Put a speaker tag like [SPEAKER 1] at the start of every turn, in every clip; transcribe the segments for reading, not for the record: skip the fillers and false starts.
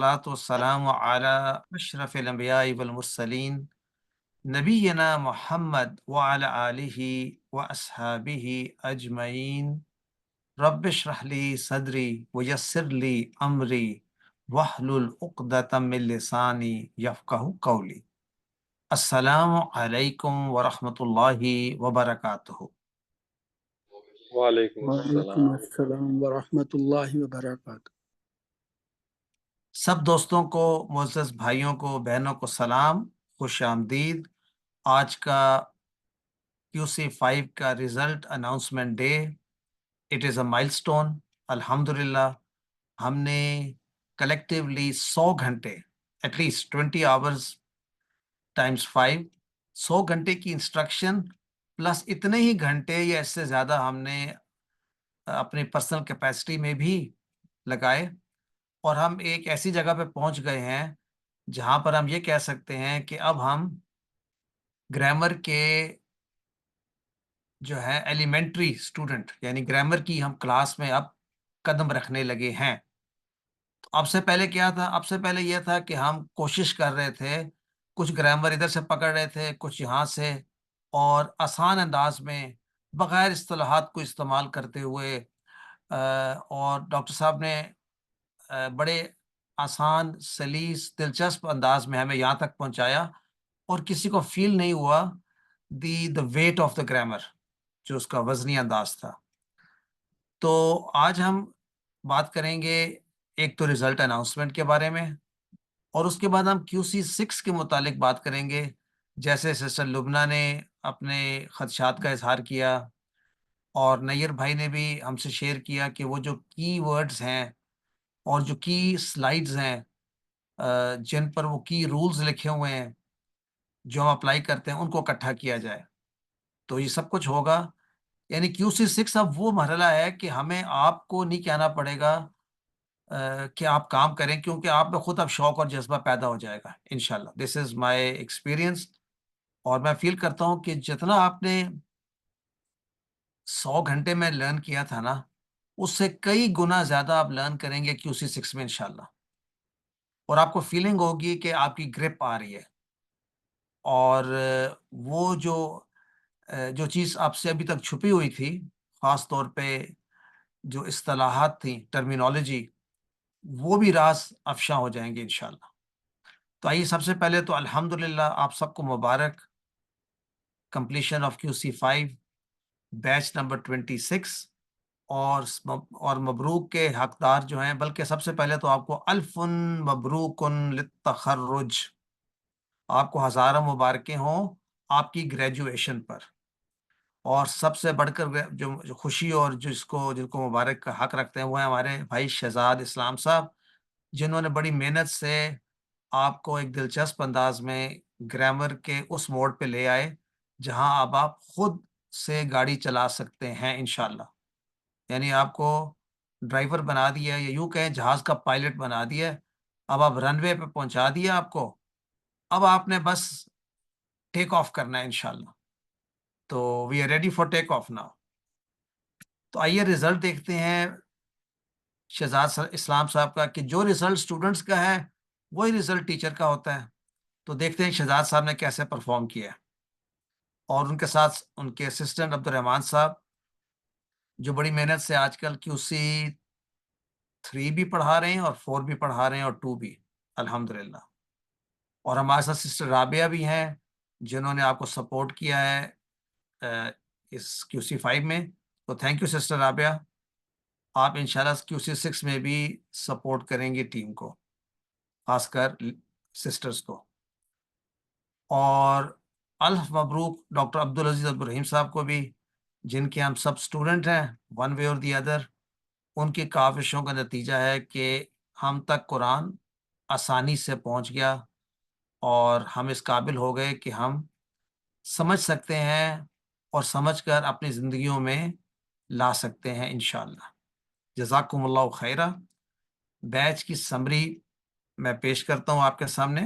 [SPEAKER 1] والصلاة والسلام على أشرف الأنبياء والمرسلين نبينا محمد وعلى آله وأصحابه أجمعين رب اشرح لي صدري ويسر لي أمري واحلل عقدة من لساني يفقه قولي. السلام علیکم ورحمۃ اللہ وبرکاتہ.
[SPEAKER 2] وعلیکم
[SPEAKER 3] وعلیکم
[SPEAKER 2] السلام.
[SPEAKER 3] السلام ورحمۃ اللہ وبرکاتہ.
[SPEAKER 1] سب دوستوں کو، معزز بھائیوں کو، بہنوں کو سلام، خوش آمدید. آج کا QC5 کا result announcement day. It is a milestone. الحمدللہ ہم نے کلیکٹیولی 100 گھنٹے، ایٹ لیسٹ 20 آورز ٹائمز 5، 100 گھنٹے کی انسٹرکشن پلس اتنے ہی گھنٹے یا اس سے زیادہ ہم نے اپنی پرسنل کیپیسٹی میں بھی لگائے، اور ہم ایک ایسی جگہ پہ پہنچ گئے ہیں جہاں پر ہم یہ کہہ سکتے ہیں کہ اب ہم گرامر کے جو ہے ایلیمنٹری اسٹوڈنٹ، یعنی گرامر کی ہم کلاس میں اب قدم رکھنے لگے ہیں. تو اب سے پہلے کیا تھا؟ اب سے پہلے یہ تھا کہ ہم کوشش کر رہے تھے، کچھ گرامر ادھر سے پکڑ رہے تھے، کچھ یہاں سے، اور آسان انداز میں بغیر اصطلاحات کو استعمال کرتے ہوئے، اور ڈاکٹر صاحب نے بڑے آسان، سلیس، دلچسپ انداز میں ہمیں یہاں تک پہنچایا، اور کسی کو فیل نہیں ہوا دا ویٹ آف دا گرامر، جو اس کا وزنی انداز تھا. تو آج ہم بات کریں گے ایک تو ریزلٹ اناؤنسمنٹ کے بارے میں، اور اس کے بعد ہم QC6 کے متعلق بات کریں گے. جیسے سسٹر لبنہ نے اپنے خدشات کا اظہار کیا، اور نیر بھائی نے بھی ہم سے شیئر کیا کہ وہ جو کی ورڈز ہیں اور جو کی سلائیڈز ہیں، جن پر وہ کی رولز لکھے ہوئے ہیں جو ہم اپلائی کرتے ہیں، ان کو اکٹھا کیا جائے. تو یہ سب کچھ ہوگا. یعنی QC6 اب وہ مرحلہ ہے کہ ہمیں آپ کو نہیں کہنا پڑے گا کہ آپ کام کریں، کیونکہ آپ میں خود اب شوق اور جذبہ پیدا ہو جائے گا انشاءاللہ. دس از مائی ایکسپیرئنس، اور میں فیل کرتا ہوں کہ جتنا آپ نے 100 گھنٹے میں لرن کیا تھا نا، اس سے کئی گنا زیادہ آپ لرن کریں گے QC6 میں انشاءاللہ. اور آپ کو فیلنگ ہوگی کہ آپ کی گرپ آ رہی ہے، اور وہ جو چیز آپ سے ابھی تک چھپی ہوئی تھی، خاص طور پہ جو اصطلاحات تھیں، ٹرمینالوجی، وہ بھی راز افشاں ہو جائیں گے انشاءاللہ. تو آئیے، سب سے پہلے تو الحمدللہ آپ سب کو مبارک، completion of QC5 batch number 26، اور مبروک کے حقدار جو ہیں. بلکہ سب سے پہلے تو آپ کو الف مبروک للتخرج، آپ کو ہزاروں مبارکیں ہوں آپ کی گریجویشن پر. اور سب سے بڑھ کر جو خوشی اور جن کو مبارک کا حق رکھتے ہیں، وہ ہیں ہمارے بھائی شہزاد اسلام صاحب، جنہوں نے بڑی محنت سے آپ کو ایک دلچسپ انداز میں گرامر کے اس موڑ پہ لے آئے جہاں اب آپ خود سے گاڑی چلا سکتے ہیں انشاءاللہ. یعنی آپ کو ڈرائیور بنا دیا، یا یوں کہیں جہاز کا پائلٹ بنا دیا. اب آپ رن وے پہ پہنچا دیا آپ کو، اب آپ نے بس ٹیک آف کرنا ہے انشاءاللہ. تو we are ready for take off now. تو آئیے ریزلٹ دیکھتے ہیں شہزاد اسلام صاحب کا، کہ جو ریزلٹ اسٹوڈنٹس کا ہے وہی ریزلٹ ٹیچر کا ہوتا ہے. تو دیکھتے ہیں شہزاد صاحب نے کیسے پرفارم کیا ہے، اور ان کے ساتھ ان کے اسسٹنٹ عبد الرحمان صاحب، جو بڑی محنت سے آج کل QC3 بھی پڑھا رہے ہیں، اور 4 بھی پڑھا رہے ہیں، اور 2 بھی الحمدللہ. اور ہمارے ساتھ سسٹر رابعہ بھی ہیں، جنہوں نے آپ کو سپورٹ کیا ہے اس QC5 میں. تو تھینک یو سسٹر رابعہ. آپ انشاءاللہ QC6 میں بھی سپورٹ کریں گے ٹیم کو، خاص کر سسٹرز کو. اور الف مبروک ڈاکٹر عبدالعزیز عبدالرحیم صاحب کو بھی، جن کے ہم سب اسٹوڈنٹ ہیں ون وے اور دی ادر. ان کی کاوشوں کا نتیجہ ہے کہ ہم تک قرآن آسانی سے پہنچ گیا، اور ہم اس قابل ہو گئے کہ ہم سمجھ سکتے ہیں، اور سمجھ کر اپنی زندگیوں میں لا سکتے ہیں انشاءاللہ. جزاکم اللہ خیرہ. بیچ کی سمری میں پیش کرتا ہوں آپ کے سامنے،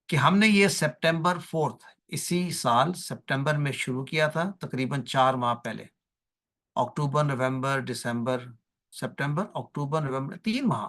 [SPEAKER 1] کہ ہم نے یہ سپٹمبر 4 اسی سال سپٹمبر میں شروع کیا تھا، تقریباً 4 ماہ پہلے. اکتوبر، نومبر، دسمبر، سپٹمبر، اکتوبر، نومبر، 3 ماہ،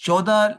[SPEAKER 1] 14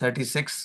[SPEAKER 1] 36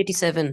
[SPEAKER 4] 87।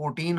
[SPEAKER 1] 14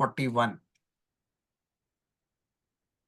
[SPEAKER 1] 41,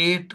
[SPEAKER 1] 8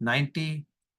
[SPEAKER 1] 90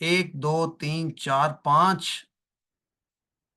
[SPEAKER 1] 1 2 3 4 5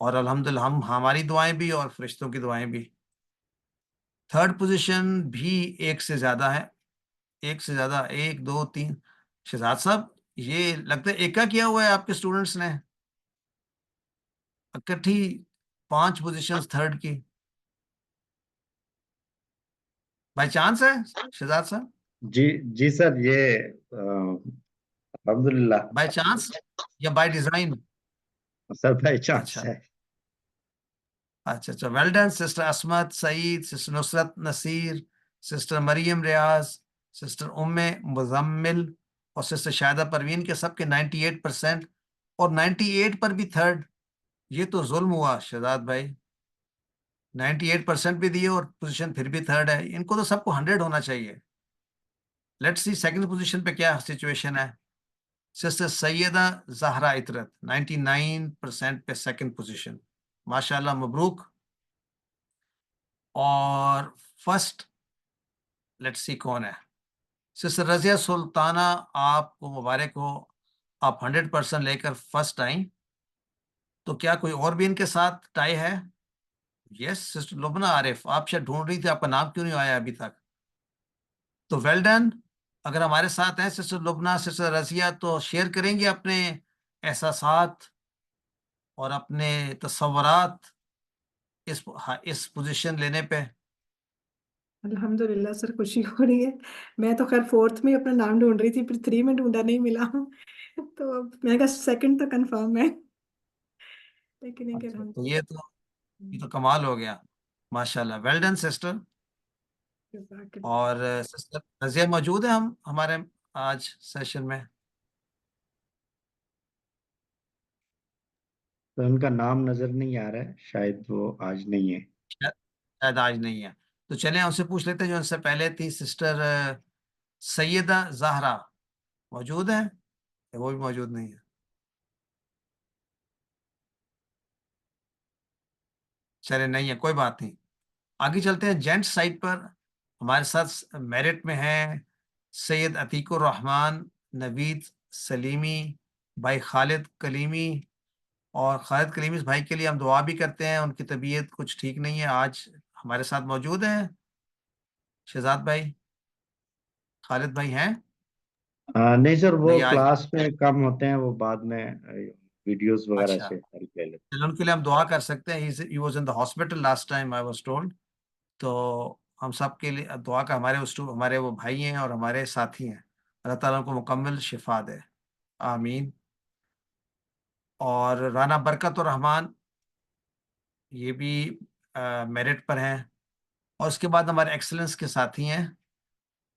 [SPEAKER 1] اور الحمدللہ ہماری دعائیں بھی اور فرشتوں کی دعائیں بھی. تھرڈ پوزیشن بھی ایک سے زیادہ ہے, ایک سے زیادہ, 1 2 3. شہزاد صاحب یہ لگتا ہے ایکا کیا ہوا ہے آپ کے اسٹوڈنٹس نے, اکٹھی 5 پوزیشنز تھرڈ کی, بائی چانس ہے شہزاد صاحب؟
[SPEAKER 2] جی سر, یہ الحمدللہ
[SPEAKER 1] بائی چانس یا by design?
[SPEAKER 2] Sir by chance
[SPEAKER 1] اچھا
[SPEAKER 2] ہے.
[SPEAKER 1] اچھا, ویل ڈن سسٹر عصمت سعید, سسٹر نصرت نصیر, سسٹر مریم ریاض, سسٹر مزمل اور سسٹر شاہدہ پروین کے سب کے 98% اور 98 پر بھی تھرڈ. یہ تو ظلم ہوا شہزاد بھائی, 98% بھی دیے اور پوزیشن پھر بھی تھرڈ ہے. ان کو تو سب کو 100 ہونا چاہیے. لیٹس سی سیکنڈ پوزیشن پہ کیا سچویشن ہے. سسٹر سیدہ زہرا عطرت 99% پہ سیکنڈ پوزیشن, ماشاءاللہ مبروک. اور فرسٹ لیٹس سی کون ہے. سسٹر رضیہ سلطانہ, آپ کو مبارک ہو, آپ 100% لے کر فرسٹ آئیں. تو کیا کوئی اور بھی ان کے ساتھ ٹائی ہے؟ یس, سسٹر لبنہ عارف, آپ شاید ڈھونڈ رہی تھی, آپ کا نام کیوں نہیں آیا ابھی تک؟ تو ویل ڈن. اگر ہمارے ساتھ ہیں سسٹر لبنہ, سسٹر رضیہ, تو شیئر کریں گے اپنے احساسات اور اپنے تصورات اس پوزیشن لینے پہ.
[SPEAKER 3] الحمدللہ سر, خوشی ہو رہی ہے. میں تو خیر 4th میں اپنا نام ڈھونڈ رہی تھی, پھر 3 میں ڈھونڈا, نہیں ملا. تو اب میں کہا سیکنڈ تو کنفرم ہے, لیکن ایک
[SPEAKER 1] تو یہ تو کمال ہو گیا, ماشاءاللہ. Well done sister. اور سسٹر رضیہ موجود ہے ہمارے آج سیشن میں؟
[SPEAKER 2] تو ان کا نام نظر نہیں آ رہا ہے, شاید وہ آج نہیں ہے.
[SPEAKER 1] شاید آج نہیں ہے. تو چلیں ان سے پوچھ لیتے ہیں جو ان سے پہلے تھی. سسٹر سیدہ زہرا موجود ہیں؟ وہ بھی موجود نہیں ہے. چلے نہیں ہے, کوئی بات نہیں. آگے چلتے ہیں جینٹ سائٹ پر. ہمارے ساتھ میرٹ میں ہیں سید عتیق الرحمن نوید سلیمی, بھائی خالد کلیمی. اور خالد کلیمی بھائی کے لیے ہم دعا بھی کرتے ہیں, ان کی طبیعت کچھ ٹھیک نہیں ہے. آج ہمارے ساتھ موجود ہیں شہزاد بھائی؟ خالد بھائی ہیں؟
[SPEAKER 2] نہیں سر, وہ
[SPEAKER 1] نہیں آج.
[SPEAKER 2] کلاس میں کم ہوتے ہیں, وہ بعد میں ویڈیوز وغیرہ
[SPEAKER 1] اچھا,
[SPEAKER 2] سے ہیلپ لے لیتے
[SPEAKER 1] چلو ان کے لیے ہم دعا کر سکتے ہیں. He was in the hospital last time I was told. تو ہم سب کے لیے دعا کا, ہمارے وہ بھائی ہیں اور ہمارے ساتھی ہیں, اللہ تعالیٰ ان کو مکمل شفا دے, آمین. اور رانا برکت الرحمان, یہ بھی میرٹ پر ہیں. اور اس کے بعد ہمارے ایکسلنس کے ساتھی ہیں.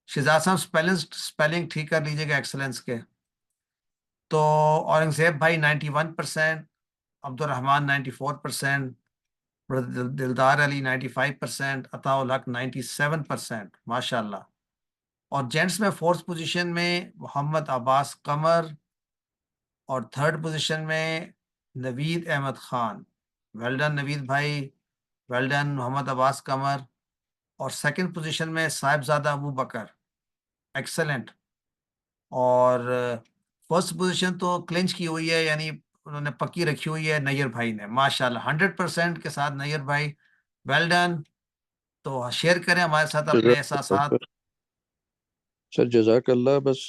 [SPEAKER 1] شہزاد صاحب اسپیلنگ ٹھیک کر لیجیے گا ایکسلنس کے. تو اورنگزیب بھائی 91%, عبد الرحمان 94%, دلدار علی 95%, عطاء الحق 97%, ماشاء اللہ. اور جینٹس میں 4th پوزیشن میں محمد عباس قمر, اور 3rd پوزیشن میں نوید احمد خان. ویل ڈن نوید بھائی, ویل ڈن محمد عباس قمر. اور 2nd پوزیشن میں صاحبزادہ ابو بکر, ایکسلنٹ. اور 1st پوزیشن تو کلنچ کی ہوئی ہے, یعنی انہوں نے پکی رکھی ہوئی ہے نیئر بھائی نے, ماشاءاللہ 100% کے ساتھ نیئر بھائی, ویل ڈن. تو شیئر کریں ہمارے ساتھ اپنے احساسات.
[SPEAKER 5] سر جزاک اللہ. بس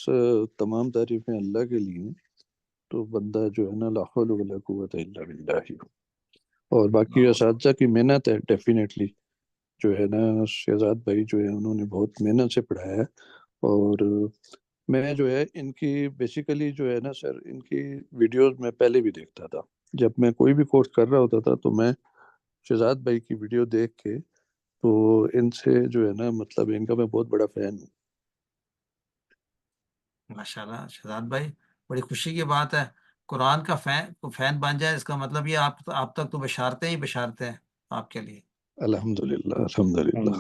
[SPEAKER 5] تمام تعریفیں اللہ کے لیے, تو بندہ جو ہے نا لا حول ولا قوت الا باللہ. اور باقی اساتذہ کی محنت ہے ڈیفینیٹلی, جو ہے نا شہزاد بھائی جو ہے انہوں نے بہت محنت سے پڑھایا ہے. اور میں جو ہے ان کی بیسیکلی جو ہے نا سر, ان کی ویڈیوز میں پہلے بھی دیکھتا تھا. جب میں کوئی بھی کورس کر رہا ہوتا تھا تو میں شہزاد بھائی کی ویڈیو دیکھ کے, تو ان سے جو ہے نا مطلب ان کا میں بہت بڑا فین ہوں.
[SPEAKER 1] ماشاءاللہ شہزاد بھائی, بڑی خوشی کی بات ہے. قرآن کا فین بن جائے, اس کا مطلب یہ آپ تک تو بشارتیں ہی بشارتیں ہیں آپ کے لیے.
[SPEAKER 5] الحمدللہ الحمدللہ.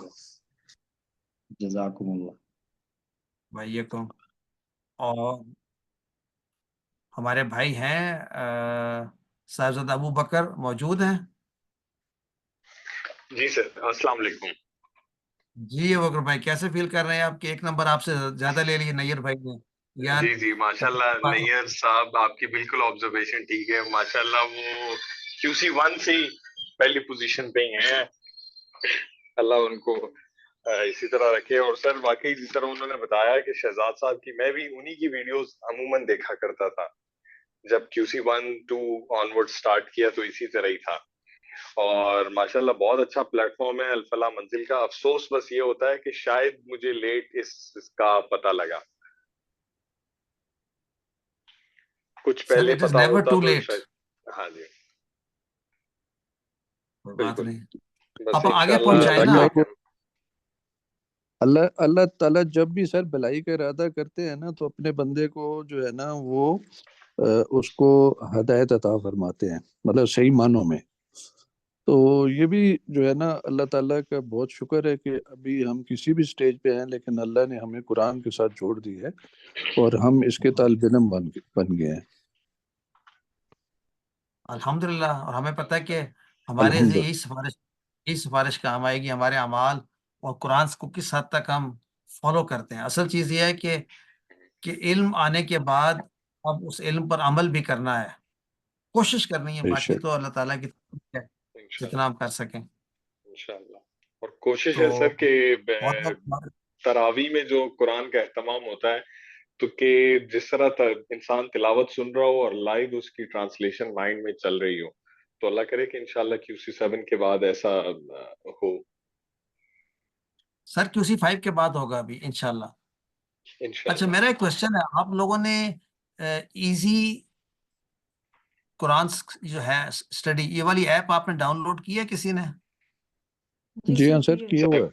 [SPEAKER 2] جزاکم اللہ.
[SPEAKER 1] بھائی کو اور ہمارے بھائی ہیں صاحبزادہ ابو بکر موجود ہیں؟
[SPEAKER 6] جی سر, السلام علیکم.
[SPEAKER 1] جی ابو بکر بھائی, کیسے فیل کر رہے ہیں آپ کہ 1 نمبر آپ سے زیادہ لے لیے نیئر بھائی نے؟
[SPEAKER 6] جی ماشاءاللہ نیئر صاحب, آپ کی بالکل آبزرویشن ٹھیک ہے. ماشاءاللہ وہ QC1 سے ہی پہلی پوزیشن پہ ہی ہیں. اللہ ان کو اسی طرح رکھے. اور سر واقعی جس طرح انہوں نے بتایا کہ شہزاد صاحب کی، میں بھی انہی کی ویڈیوز عموماً دیکھا کرتا تھا جب QC1 2 آنورڈ سٹارٹ کیا تو اسی طرح ہی تھا. اور ماشاءاللہ بہت اچھا پلیٹ فارم ہے الفلاح منزل کا. افسوس بس یہ ہوتا ہے کہ شاید مجھے لیٹ اس کا پتہ لگا. کچھ
[SPEAKER 1] سر
[SPEAKER 6] پہلے
[SPEAKER 1] اٹ از
[SPEAKER 6] پتا
[SPEAKER 1] نیور
[SPEAKER 6] ہوتا
[SPEAKER 1] ٹو
[SPEAKER 6] تو
[SPEAKER 1] لیٹ.
[SPEAKER 6] شاید. ہاں جی
[SPEAKER 1] کوئی بات
[SPEAKER 6] بالکل.
[SPEAKER 1] نہیں،
[SPEAKER 6] بس
[SPEAKER 1] آپ آگے
[SPEAKER 6] انشاءاللہ
[SPEAKER 1] پہنچائیں
[SPEAKER 6] اللہ
[SPEAKER 1] نا.
[SPEAKER 5] اللہ
[SPEAKER 6] کرے
[SPEAKER 5] کو اللہ تعالیٰ جب بھی سر بھلائی کا ارادہ کرتے ہیں نا تو اپنے بندے کو جو ہے نا وہ اس کو ہدایت عطا فرماتے ہیں، مطلب صحیح معنوں میں. تو یہ بھی جو ہے نا اللہ تعالیٰ کا بہت شکر ہے کہ ابھی ہم کسی بھی سٹیج پہ ہیں لیکن اللہ نے ہمیں قرآن کے ساتھ جوڑ دی ہے اور ہم اس کے طالب علم بن گئے ہیں.
[SPEAKER 1] الحمدللہ. اور ہمیں پتہ ہے کہ ہمارے سے یہی سفارش کام آئے گی، ہمارے اعمال اور قرآن کو کس حد تک ہم فالو کرتے ہیں. اصل چیز یہ ہے کہ علم آنے کے بعد اب اس علم پر عمل بھی کرنا ہے، کوشش کرنی ہے.
[SPEAKER 5] بے
[SPEAKER 1] باقی
[SPEAKER 5] شک.
[SPEAKER 1] تو اللہ تعالیٰ کی طرف ہے جتنا ہم کر سکیں.
[SPEAKER 6] انشاءاللہ. اور کوشش
[SPEAKER 1] تو
[SPEAKER 6] ہے سر کہ
[SPEAKER 1] بہت بہت
[SPEAKER 6] تراویح میں جو قرآن کا اہتمام ہوتا ہے تو کہ جس طرح انسان تلاوت سن رہا ہو اور لائیو اس کی ٹرانسلیشن مائنڈ میں چل رہی ہو، تو اللہ کرے کہ انشاءاللہ QC7 کے بعد ایسا ہو.
[SPEAKER 1] سر QC5 کے بعد ہوگا ابھی انشاءاللہ. اچھا
[SPEAKER 6] انشاءاللہ.
[SPEAKER 1] میرا ایک کوشچن ہے، آپ لوگوں نے ایزی قرآن جو ہے اسٹڈی، یہ والی ایپ آپ نے ڈاؤن لوڈ کی ہے کسی نے؟
[SPEAKER 5] جی ہاں سر کیا ہوا ہے.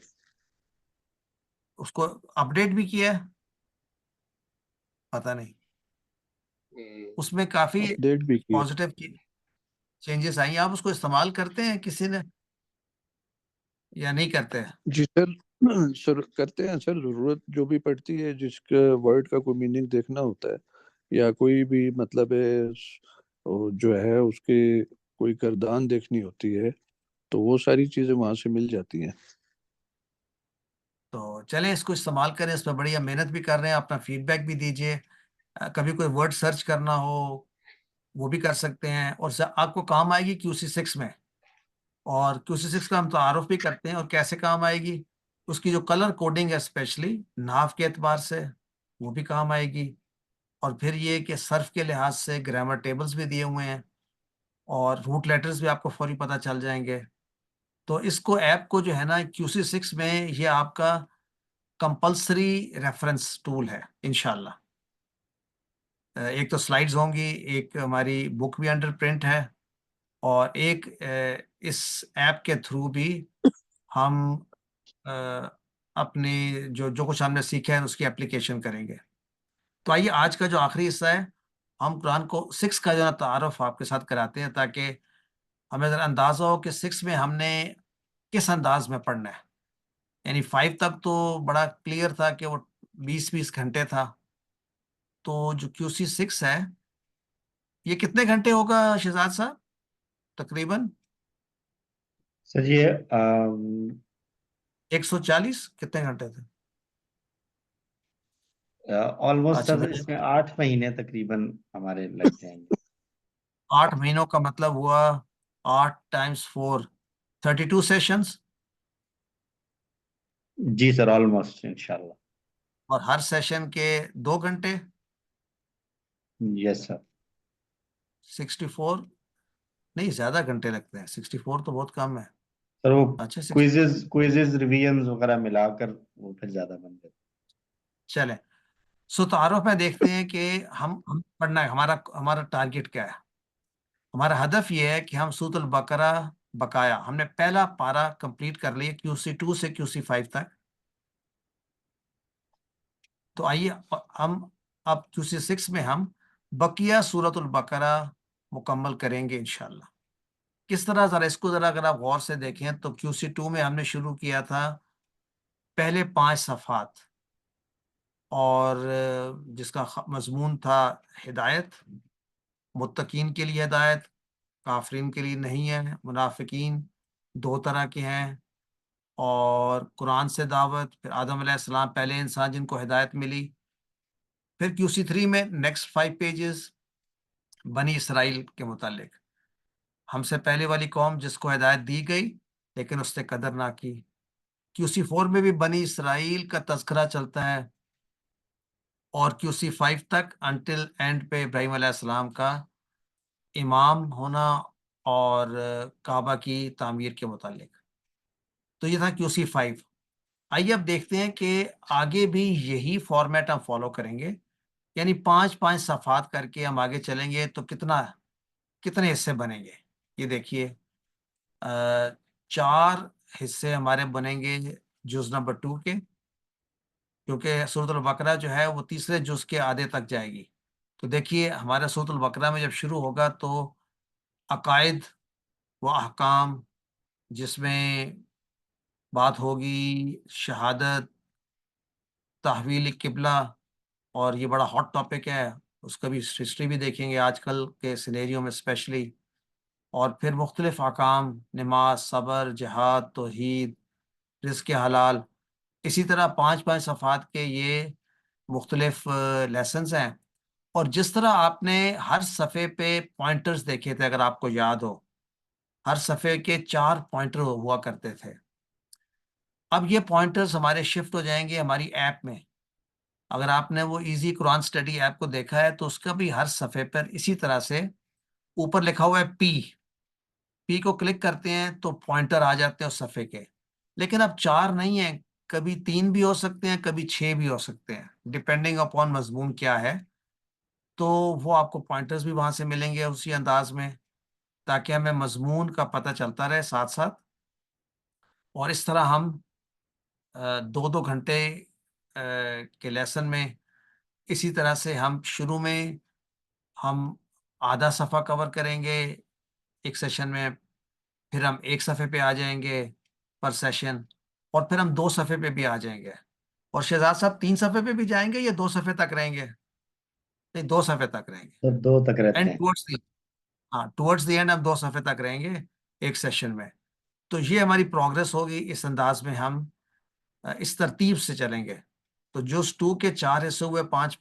[SPEAKER 1] اس کو اپڈیٹ بھی کیا ہے؟ پتہ نہیں. اس میں کافی
[SPEAKER 5] اپڈیٹ بھی کی.
[SPEAKER 1] پازیٹیو چینجز آئی ہیں. آپ اس کو استعمال کرتے ہیں کسی نے یا نہیں کرتے ہیں؟
[SPEAKER 5] جی سر کرتے ہیں سر. ضرورت جو بھی پڑتی ہے، جس کا ورڈ کا کوئی میننگ دیکھنا ہوتا ہے یا کوئی بھی مطلب ہے جو ہے اس کے کوئی گردان دیکھنی ہوتی ہے تو وہ ساری چیزیں وہاں سے مل جاتی ہیں.
[SPEAKER 1] تو چلیں اس کو استعمال کریں. اس پہ بڑی محنت بھی کر رہے ہیں، اپنا فیڈ بیک بھی دیجیے. کبھی کوئی ورڈ سرچ کرنا ہو وہ بھی کر سکتے ہیں، اور آپ کو کام آئے گی QC6 میں. اور QC6 کا ہم تعارف بھی کرتے ہیں. اور کیسے کام آئے گی، اس کی جو کلر کوڈنگ ہے اسپیشلی نحو کے اعتبار سے وہ بھی کام آئے گی. اور پھر یہ کہ صرف کے لحاظ سے گرامر ٹیبلز بھی دیے ہوئے ہیں اور روٹ لیٹرز بھی آپ کو فوری پتہ چل جائیں گے. تو اس کو ایپ کو جو ہے نا QC6 میں یہ آپ کا کمپلسری ریفرنس ٹول ہے انشاءاللہ. ایک تو سلائیڈز ہوں گی، ایک ہماری بک بھی انڈر پرنٹ ہے، اور ایک اس ایپ کے تھرو بھی ہم اپنی جو کچھ ہم نے سیکھا ہے اس کی اپلیکیشن کریں گے. تو آئیے آج کا جو آخری حصہ ہے، ہم قرآن کو 6 کا جو ہے تعارف آپ کے ساتھ کراتے ہیں تاکہ ہمیں ذرا اندازہ ہو کہ 6 میں ہم نے کس انداز میں پڑھنا ہے. یعنی 5 تک تو بڑا کلیئر تھا کہ وہ 20 گھنٹے تھا. تو جو QC6 ہے یہ کتنے گھنٹے ہوگا شہزاد صاحب تقریباً؟
[SPEAKER 2] سر یہ
[SPEAKER 1] 140 کتنے گھنٹے تھے؟
[SPEAKER 2] آلموسٹ
[SPEAKER 1] اچھا
[SPEAKER 2] سر اس میں 8 مہینے تقریباً ہمارے لگ جائیں گے.
[SPEAKER 1] 8 مہینوں کا مطلب ہوا 8 × 4 32 سیشنز.
[SPEAKER 2] جی سر آلموسٹ انشاءاللہ.
[SPEAKER 1] اور ہر سیشن کے 2 گھنٹے.
[SPEAKER 2] یس سر.
[SPEAKER 1] 64 نہیں، زیادہ گھنٹے لگتے ہیں. 64 تو بہت کم ہے.
[SPEAKER 2] سر وہ
[SPEAKER 1] اچھا
[SPEAKER 2] کوئزز ریویژنز وغیرہ ملا کر وہ پھر زیادہ بن گئے.
[SPEAKER 1] چلیں سو تعارف میں دیکھتے ہیں کہ ہم پڑھنا ہے. ہمارا ٹارگٹ کیا ہے؟ ہمارا ہدف یہ ہے کہ ہم سورۃ البقرہ بقایا، ہم نے پہلا پارہ کمپلیٹ کر لیا QC2 سے QC5 تک. تو آئیے ہم اب QC6 میں ہم بقیہ سورۃ البقرہ مکمل کریں گے انشاءاللہ. کس طرح، ذرا اس کو اگر آپ غور سے دیکھیں تو QC2 میں ہم نے شروع کیا تھا پہلے 5 صفحات، اور جس کا مضمون تھا ہدایت. متقین کے لیے ہدایت، کافرین کے لیے نہیں ہے. منافقین 2 طرح کے ہیں. اور قرآن سے دعوت، پھر آدم علیہ السلام پہلے انسان جن کو ہدایت ملی. پھر QC3 میں نیکسٹ 5 پیجز بنی اسرائیل کے متعلق. ہم سے پہلے والی قوم جس کو ہدایت دی گئی لیکن اس نے قدر نہ کی. QC4 میں بھی بنی اسرائیل کا تذکرہ چلتا ہے, اور QC5 تک انٹل اینڈ پہ ابراہیم علیہ السلام کا امام ہونا اور کعبہ کی تعمیر کے متعلق. تو یہ تھا QC5. آئیے اب دیکھتے ہیں کہ آگے بھی یہی فارمیٹ ہم فالو کریں گے, یعنی 5 صفحات کر کے ہم آگے چلیں گے. تو کتنے حصے بنیں گے؟ یہ دیکھیے 4 حصے ہمارے بنیں گے جز نمبر 2 کے, کیونکہ سورۃ البقرہ جو ہے وہ تیسرے جز کے آدھے تک جائے گی. تو دیکھیے ہمارا سورۃ البقرہ میں جب شروع ہوگا تو عقائد و احکام, جس میں بات ہوگی شہادت, تحویل قبلہ, اور یہ بڑا ہاٹ ٹاپک ہے, اس کا بھی ہسٹری بھی دیکھیں گے آج کل کے سینیریو میں اسپیشلی. اور پھر مختلف احکام, نماز, صبر, جہاد, توحید, رزق حلال. اسی طرح 5 صفحات کے یہ مختلف لیسنز ہیں. اور جس طرح آپ نے ہر صفحے پہ پوائنٹرز دیکھے تھے, اگر آپ کو یاد ہو, ہر صفحے کے 4 پوائنٹر ہوا کرتے تھے. اب یہ پوائنٹرز ہمارے شفٹ ہو جائیں گے ہماری ایپ میں. اگر آپ نے وہ ایزی قرآن اسٹڈی ایپ کو دیکھا ہے تو اس کا بھی ہر صفحے پر اسی طرح سے اوپر لکھا ہوا ہے پی کو کلک کرتے ہیں تو پوائنٹر آ جاتے ہیں اس صفحے کے. لیکن اب 4 نہیں ہیں, کبھی 3 بھی ہو سکتے ہیں, کبھی 6 بھی ہو سکتے ہیں, ڈپینڈنگ اپون مضمون کیا ہے. تو وہ آپ کو پوائنٹرز بھی وہاں سے ملیں گے اسی انداز میں, تاکہ ہمیں مضمون کا پتہ چلتا رہے ساتھ ساتھ. اور اس طرح ہم 2 گھنٹے کے لیسن میں اسی طرح سے ہم شروع میں ہم آدھا صفحہ کور کریں گے ایک سیشن میں, پھر ہم 1 صفحے پہ آ جائیں گے پر سیشن, اور پھر ہم 2 صفحے پہ بھی آ جائیں گے. اور شہزاد صاحب 3 صفحے پہ بھی جائیں گے یا 2 صفحے تک رہیں گے؟ نہیں, 2 صفحے تک رہیں گے.
[SPEAKER 2] تو 2 تک رہتے
[SPEAKER 1] اینڈ
[SPEAKER 2] ہیں.
[SPEAKER 1] ٹورڈز دی اینڈ ہم 2 صفحے تک رہیں گے ایک سیشن میں. تو یہ ہماری پروگرس ہوگی, اس انداز میں ہم اس ترتیب سے چلیں گے. تو جز 2 کے 4 حصے ہوئے 5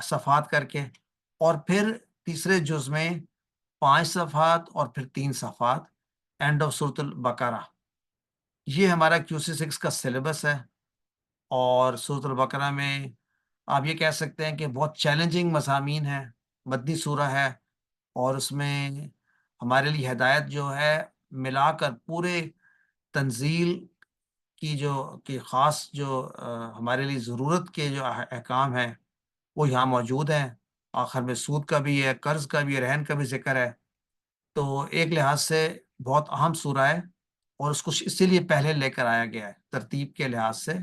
[SPEAKER 1] صفحات کر کے, اور پھر تیسرے جز میں 5 صفحات اور پھر 3 صفحات, اینڈ آف سورۃ البقرہ. یہ ہمارا QC6 کا سلیبس ہے. اور سورۃ البقرہ میں آپ یہ کہہ سکتے ہیں کہ بہت چیلنجنگ مضامین ہیں, مدنی سورہ ہے, اور اس میں ہمارے لیے ہدایت جو ہے ملا کر پورے تنزیل کی کہ خاص جو ہمارے لیے ضرورت کے جو احکام ہیں وہ یہاں موجود ہیں. آخر میں سود کا بھی ہے, قرض کا بھی ہے, رہن کا بھی ذکر ہے. تو ایک لحاظ سے بہت اہم سورہ ہے, اور اس کو اسی لیے پہلے لے کر آیا گیا ہے ترتیب کے لحاظ سے.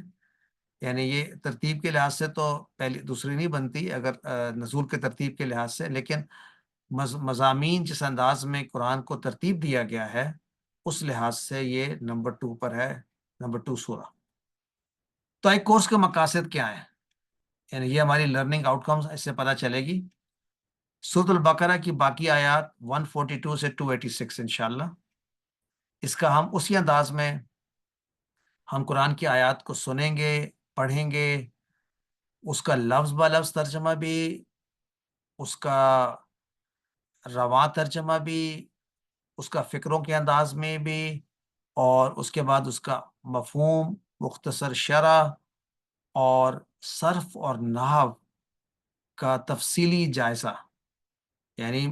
[SPEAKER 1] یعنی یہ ترتیب کے لحاظ سے تو پہلی دوسری نہیں بنتی اگر نزول کے ترتیب کے لحاظ سے, لیکن مضامین جس انداز میں قرآن کو ترتیب دیا گیا ہے اس لحاظ سے یہ نمبر 2 پر ہے, نمبر 2 سورہ. تو ایک کورس کے مقاصد کیا ہیں, یعنی یہ ہماری لرننگ آؤٹ کمز اس سے پتہ چلے گی. سورۃ البقرہ کی باقی آیات 142 سے 286 انشاءاللہ, اس کا ہم اسی انداز میں ہم قرآن کی آیات کو سنیں گے, پڑھیں گے, اس کا لفظ با لفظ ترجمہ بھی, اس کا رواں ترجمہ بھی, اس کا فکروں کے انداز میں بھی, اور اس کے بعد اس کا مفہوم, مختصر شرح, اور صرف اور نحو کا تفصیلی جائزہ. یعنی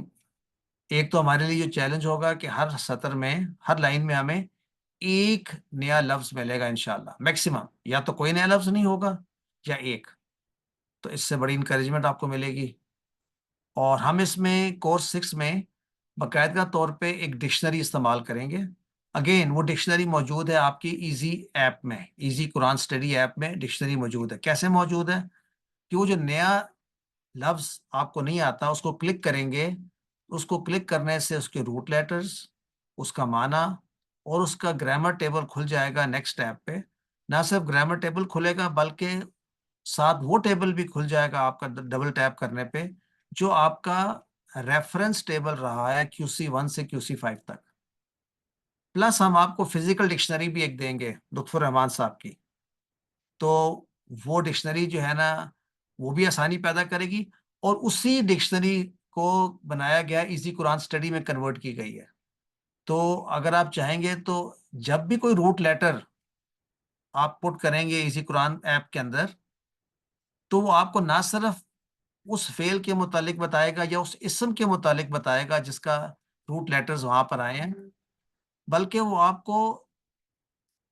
[SPEAKER 1] ایک تو ہمارے لیے جو چیلنج ہوگا کہ ہر سطر میں, ہر لائن میں ہمیں ایک نیا لفظ ملے گا انشاءاللہ میکسیمم, یا تو کوئی نیا لفظ نہیں ہوگا یا ایک. تو اس سے بڑی انکریجمنٹ آپ کو ملے گی. اور ہم اس میں کورس 6 میں باقاعدہ طور پہ ایک ڈکشنری استعمال کریں گے. اگین وہ ڈکشنری موجود ہے آپ کی ایزی ایپ میں, ایزی قرآن اسٹڈی ایپ میں ڈکشنری موجود ہے. کیسے موجود ہے کہ وہ جو نیا لفظ آپ کو نہیں آتا اس کو کلک کریں گے, اس کو کلک کرنے سے اس کے روٹ لیٹرز, اس کا معنی اور اس کا گرامر ٹیبل کھل جائے گا نیکسٹ ایپ پہ. نہ صرف گرامر ٹیبل کھلے گا بلکہ ساتھ وہ ٹیبل بھی کھل جائے گا آپ کا ڈبل ٹیپ کرنے پہ, جو آپ کا ریفرنس ٹیبل رہا ہے QC1 سے QC5 تک. پلس ہم آپ کو فزیکل ڈکشنری بھی ایک دیں گے لطف الرحمان صاحب کی. تو وہ ڈکشنری جو ہے نا وہ بھی آسانی پیدا کرے گی, اور اسی ڈکشنری کو بنایا گیا ایزی قرآن اسٹڈی میں کنورٹ کی گئی ہے. تو اگر آپ چاہیں گے تو جب بھی کوئی روٹ لیٹر آپ پٹ کریں گے ایزی قرآن ایپ کے اندر تو وہ آپ کو نہ صرف اس فعل کے متعلق بتائے گا یا اس اسم کے متعلق بتائے گا جس کا روٹ لیٹرز وہاں پر آئے ہیں، بلکہ وہ آپ کو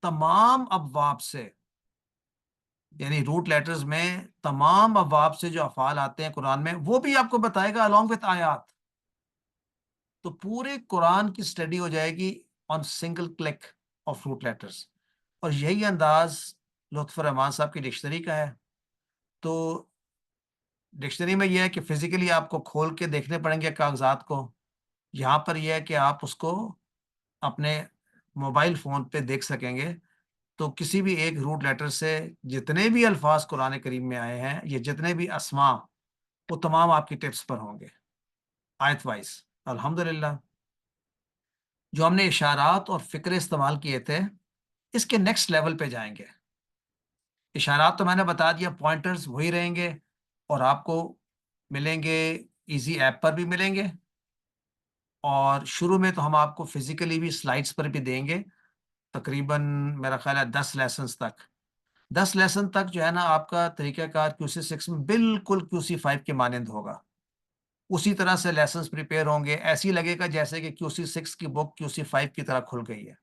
[SPEAKER 1] تمام ابواب سے، یعنی روٹ لیٹرز میں تمام ابواب سے جو افعال آتے ہیں قرآن میں وہ بھی آپ کو بتائے گا along with آیات. تو پورے قرآن کی اسٹڈی ہو جائے گی on single click of root letters. اور یہی انداز لطف الرحمان صاحب کی ڈکشنری کا ہے. تو ڈکشنری میں یہ ہے کہ فزیکلی آپ کو کھول کے دیکھنے پڑیں گے کاغذات کو. یہاں پر یہ ہے کہ آپ اس کو اپنے موبائل فون پہ دیکھ سکیں گے. تو کسی بھی ایک روٹ لیٹر سے جتنے بھی الفاظ قرآن کریم میں آئے ہیں، یہ جتنے بھی اسماء، وہ تمام آپ کی ٹپس پر ہوں گے آیت وائز. الحمدللہ جو ہم نے اشارات اور فکرے استعمال کیے تھے، اس کے نیکسٹ لیول پہ جائیں گے. اشارات تو میں نے بتا دیا، پوائنٹرز وہی رہیں گے اور آپ کو ملیں گے ایزی ایپ پر بھی ملیں گے، اور شروع میں تو ہم آپ کو فزیکلی بھی سلائڈس پر بھی دیں گے. تقریباً میرا خیال ہے 10 لیسنز تک. 10 لیسن تک جو ہے نا آپ کا طریقہ کار QC6 میں بالکل QC5 کے مانند ہوگا. اسی طرح سے لیسنز پریپیئر ہوں گے، ایسی لگے گا جیسے کہ QC6 کی بک QC5 کی طرح کھل گئی ہے.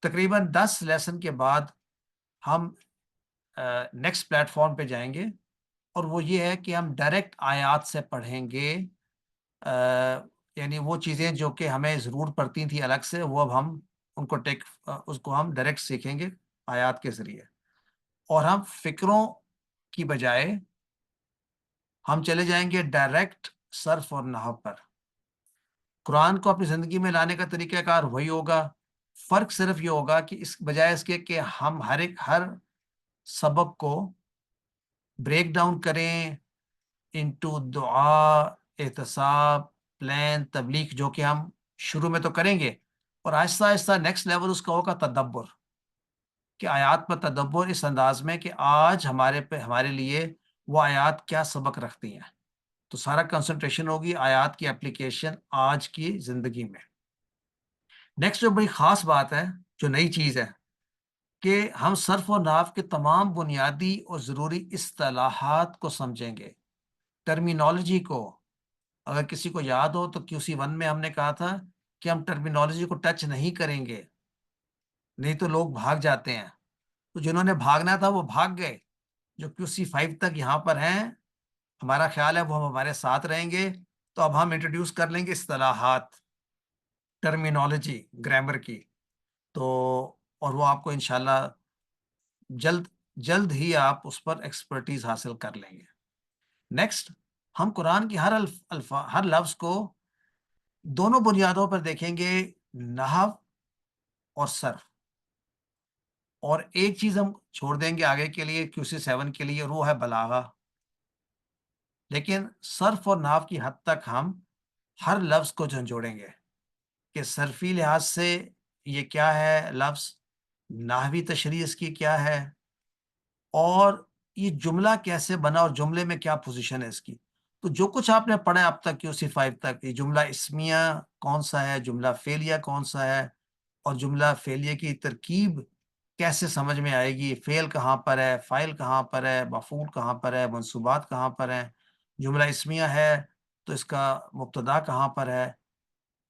[SPEAKER 1] تقریباً 10 لیسن کے بعد ہم نیکسٹ پلیٹ فارم پہ جائیں گے، اور وہ یہ ہے کہ ہم ڈائریکٹ آیات سے پڑھیں گے. یعنی وہ چیزیں جو کہ ہمیں ضرور پڑتی تھیں الگ سے، وہ اب ہم ان کو اس کو ہم ڈائریکٹ سیکھیں گے آیات کے ذریعے. اور ہم فکروں کی بجائے ہم چلے جائیں گے ڈائریکٹ صرف اور نحو پر. قرآن کو اپنی زندگی میں لانے کا طریقہ کار وہی ہوگا. فرق صرف یہ ہوگا کہ اس بجائے اس کے کہ ہم ہر سبق کو بریک ڈاؤن کریں انٹو دعا، احتساب، پلان، تبلیغ، جو کہ ہم شروع میں تو کریں گے، اور آہستہ آہستہ نیکسٹ لیول اس کا ہوگا تدبر، کہ آیات پر تدبر اس انداز میں کہ آج ہمارے لیے وہ آیات کیا سبق رکھتی ہیں. تو سارا کنسنٹریشن ہوگی آیات کی اپلیکیشن آج کی زندگی میں. نیکسٹ جو بڑی خاص بات ہے، جو نئی چیز ہے، کہ ہم صرف و نحو کے تمام بنیادی اور ضروری اصطلاحات کو سمجھیں گے، ٹرمینالوجی کو. اگر کسی کو یاد ہو تو QC1 میں ہم نے کہا تھا کہ ہم ٹرمینالوجی کو ٹچ نہیں کریں گے، نہیں تو لوگ بھاگ جاتے ہیں. تو جنہوں نے بھاگنا تھا وہ بھاگ گئے. جو QC5 تک یہاں پر ہیں، ہمارا خیال ہے وہ ہمارے ساتھ رہیں گے. تو اب ہم انٹروڈیوس کر لیں گے اصطلاحات، ٹرمینالوجی، گرامر کی. تو اور وہ آپ کو انشاءاللہ جلد ہی آپ اس پر ایکسپرٹیز حاصل کر لیں گے. نیکسٹ ہم قرآن کی ہر لفظ کو دونوں بنیادوں پر دیکھیں گے، نحو اور صرف. اور ایک چیز ہم چھوڑ دیں گے آگے کے لیے QC7 کے لیے، وہ ہے بلاغہ. لیکن صرف اور نحو کی حد تک ہم ہر لفظ کو جھنجھوڑیں گے کہ صرفی لحاظ سے یہ کیا ہے لفظ، نحوی تشریح اس کی کیا ہے، اور یہ جملہ کیسے بنا اور جملے میں کیا پوزیشن ہے اس کی. تو جو کچھ آپ نے پڑھا اب تک QC5 تک، یہ جملہ اسمیہ کون سا ہے، جملہ فعلیہ کون سا ہے، اور جملہ فعلیہ کی ترکیب کیسے سمجھ میں آئے گی، فعل کہاں پر ہے، فاعل کہاں پر ہے، مفعول کہاں پر ہے، منصوبات کہاں پر ہیں، جملہ اسمیہ ہے تو اس کا مبتدا کہاں پر ہے.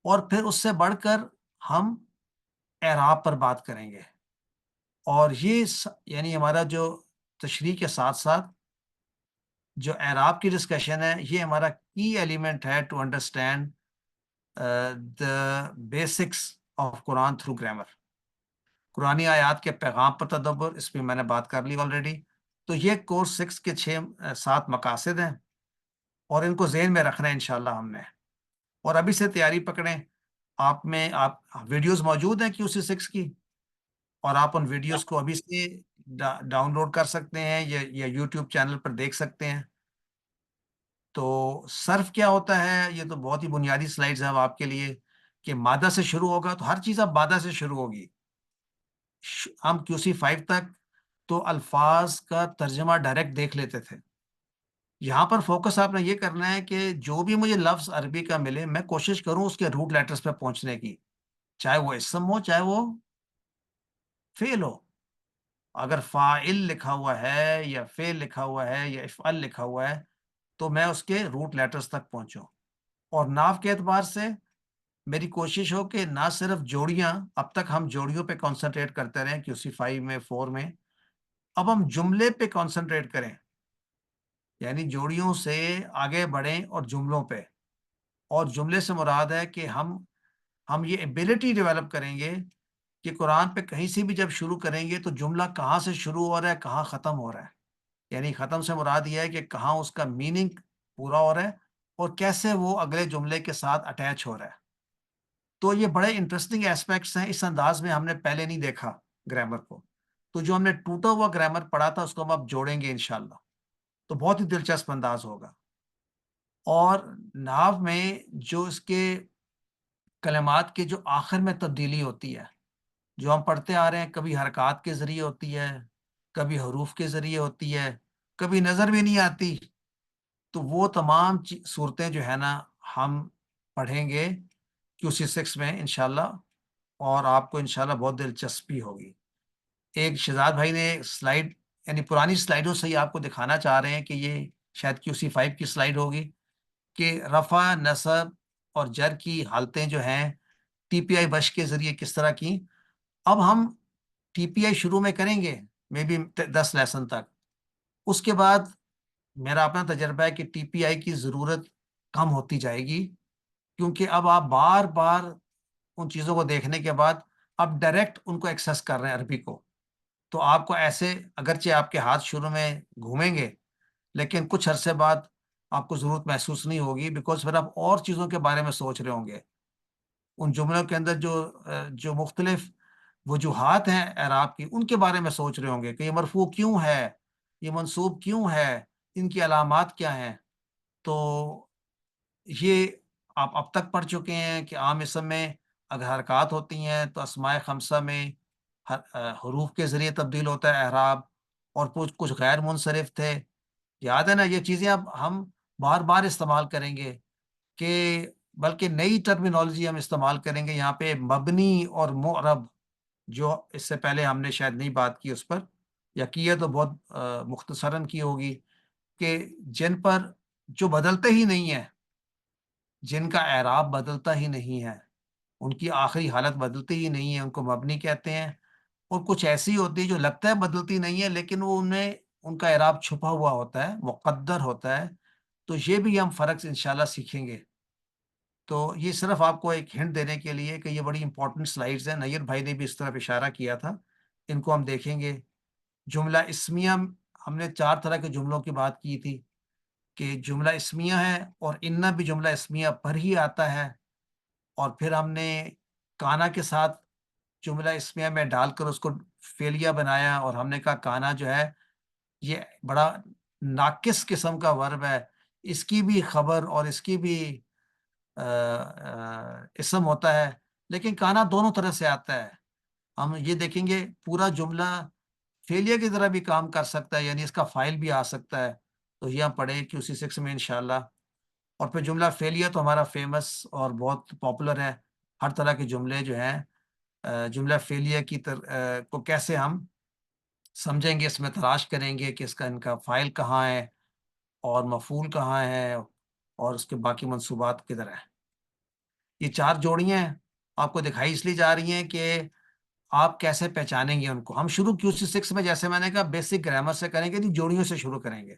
[SPEAKER 1] اور پھر اس سے بڑھ کر ہم اعراب پر بات کریں گے. اور یہ یعنی ہمارا جو تشریح کے ساتھ ساتھ جو اعراب کی ڈسکشن ہے، یہ ہمارا کی ایلیمنٹ ہے to understand the basics of Quran through grammar. قرآنی آیات کے پیغام پر تدبر، اس پہ میں نے بات کر لی آلریڈی. تو یہ کورس 6 کے 7 مقاصد ہیں، اور ان کو ذہن میں رکھنا ہے انشاءاللہ ہم نے. اور ابھی سے تیاری پکڑیں. آپ ویڈیوز موجود ہیں QC6 کی، اور آپ ان ویڈیوز کو ابھی سے ڈاؤن لوڈ کر سکتے ہیں یا یوٹیوب چینل پر دیکھ سکتے ہیں. تو صرف کیا ہوتا ہے، یہ تو بہت ہی بنیادی سلائیڈز ہیں آپ کے لیے، کہ مادہ سے شروع ہوگا تو ہر چیز اب مادہ سے شروع ہوگی. ہم QC5 تک تو الفاظ کا ترجمہ ڈائریکٹ دیکھ لیتے تھے، یہاں پر فوکس آپ نے یہ کرنا ہے کہ جو بھی مجھے لفظ عربی کا ملے میں کوشش کروں اس کے روٹ لیٹرز پہ پہنچنے کی، چاہے وہ اسم ہو چاہے وہ فعل ہو. اگر فاعل لکھا ہوا ہے یا فعل لکھا ہوا ہے یا افعل لکھا ہوا ہے تو میں اس کے روٹ لیٹرز تک پہنچوں. اور ناف کے اعتبار سے میری کوشش ہو کہ نہ صرف جوڑیاں، اب تک ہم جوڑیوں پہ کانسنٹریٹ کرتے رہیں QC5 میں 4 میں، اب ہم جملے پہ کانسنٹریٹ کریں، یعنی جوڑیوں سے آگے بڑھیں اور جملوں پہ. اور جملے سے مراد ہے کہ ہم یہ ایبلٹی ڈیولپ کریں گے کہ قرآن پہ کہیں سے بھی جب شروع کریں گے تو جملہ کہاں سے شروع ہو رہا ہے کہاں ختم ہو رہا ہے. یعنی ختم سے مراد یہ ہے کہ کہاں اس کا میننگ پورا ہو رہا ہے اور کیسے وہ اگلے جملے کے ساتھ اٹیچ ہو رہا ہے. تو یہ بڑے انٹرسٹنگ ایسپیکٹس ہیں، اس انداز میں ہم نے پہلے نہیں دیکھا گرامر کو. تو جو ہم نے ٹوٹا ہوا گرامر پڑھا تھا اس کو ہم اب جوڑیں گے انشاءاللہ، تو بہت ہی دلچسپ انداز ہوگا. اور نحو میں جو اس کے کلمات کے جو آخر میں تبدیلی ہوتی ہے جو ہم پڑھتے آ رہے ہیں، کبھی حرکات کے ذریعے ہوتی ہے، کبھی حروف کے ذریعے ہوتی ہے، کبھی نظر بھی نہیں آتی. تو وہ تمام صورتیں جو ہے نا ہم پڑھیں گے QC6 میں انشاءاللہ، اور آپ کو انشاءاللہ بہت دلچسپی ہوگی. ایک شہزاد بھائی نے سلائیڈ یعنی پرانی سلائیڈوں سے ہی آپ کو دکھانا چاہ رہے ہیں کہ یہ شاید QC5 کی سلائیڈ ہوگی کہ رفع، نصب اور جر کی حالتیں جو ہیں TPI بش کے ذریعے کس طرح کی. اب ہم TPI شروع میں کریں گے مے بی 10 لیسن تک. اس کے بعد میرا اپنا تجربہ ہے کہ TPI کی ضرورت کم ہوتی جائے گی، کیونکہ اب آپ بار بار ان چیزوں کو دیکھنے کے بعد اب ڈائریکٹ ان کو ایکسیس کر رہے ہیں عربی کو. تو آپ کو ایسے اگرچہ آپ کے ہاتھ شروع میں گھومیں گے لیکن کچھ عرصے بعد آپ کو ضرورت محسوس نہیں ہوگی، بیکاز پھر آپ اور چیزوں کے بارے میں سوچ رہے ہوں گے. ان جملوں کے اندر جو مختلف وجوہات ہیں اعراب کی ان کے بارے میں سوچ رہے ہوں گے کہ یہ مرفوع کیوں ہے، یہ منصوب کیوں ہے، ان کی علامات کیا ہیں. تو یہ آپ اب تک پڑھ چکے ہیں کہ عام اسم میں اگر حرکات ہوتی ہیں تو اسماء خمسہ میں حروف کے ذریعے تبدیل ہوتا ہے اعراب، اور کچھ غیر منصرف تھے. یاد ہے نا، یہ چیزیں اب ہم بار بار استعمال کریں گے، کہ بلکہ نئی ٹرمینالوجی ہم استعمال کریں گے یہاں پہ، مبنی اور معرب، جو اس سے پہلے ہم نے شاید نہیں بات کی اس پر، یا کی ہے تو بہت مختصراً کی ہوگی، کہ جن پر جو بدلتے ہی نہیں ہیں، جن کا اعراب بدلتا ہی نہیں ہے، ان کی آخری حالت بدلتی ہی نہیں ہے، ان کو مبنی کہتے ہیں. اور کچھ ایسی ہوتی ہے جو لگتا ہے بدلتی نہیں ہے لیکن وہ ان کا اعراب چھپا ہوا ہوتا ہے، مقدر ہوتا ہے. تو یہ بھی ہم فرق انشاءاللہ سیکھیں گے. تو یہ صرف آپ کو ایک ہنٹ دینے کے لیے کہ یہ بڑی امپورٹنٹ سلائیڈز ہیں. نیت بھائی نے بھی اس طرف اشارہ کیا تھا، ان کو ہم دیکھیں گے. جملہ اسمیہ، ہم نے 4 طرح کے جملوں کی بات کی تھی کہ جملہ اسمیہ ہے، اور انہ بھی جملہ اسمیہ پر ہی آتا ہے. اور پھر ہم نے کانا کے ساتھ جملہ اسمیہ میں ڈال کر اس کو فعلیہ بنایا، اور ہم نے کہا کانا جو ہے یہ بڑا ناقص قسم کا ورب ہے، اس کی بھی خبر اور اس کی بھی اسم ہوتا ہے، لیکن کانا دونوں طرح سے آتا ہے. ہم یہ دیکھیں گے پورا جملہ فعلیہ کی طرح بھی کام کر سکتا ہے، یعنی اس کا فاعل بھی آ سکتا ہے. تو یہ ہم پڑھیں QC6 میں انشاءاللہ. اور پھر جملہ فعلیہ تو ہمارا فیمس اور بہت پاپولر ہے. ہر طرح کے جملے جو ہیں جملہ فعلیہ کو کیسے ہم سمجھیں گے، اس میں تلاش کریں گے کہ ان کا فاعل کہاں ہے اور مفعول کہاں ہے اور اس کے باقی منصوبات کدھر ہیں. یہ 4 جوڑیاں ہیں، آپ کو دکھائی اس لیے جا رہی ہیں کہ آپ کیسے پہچانیں گے ان کو. ہم شروع QC6 میں جیسے میں نے کہا بیسک گرامر سے کریں گے، نہیں جوڑیوں سے شروع کریں گے،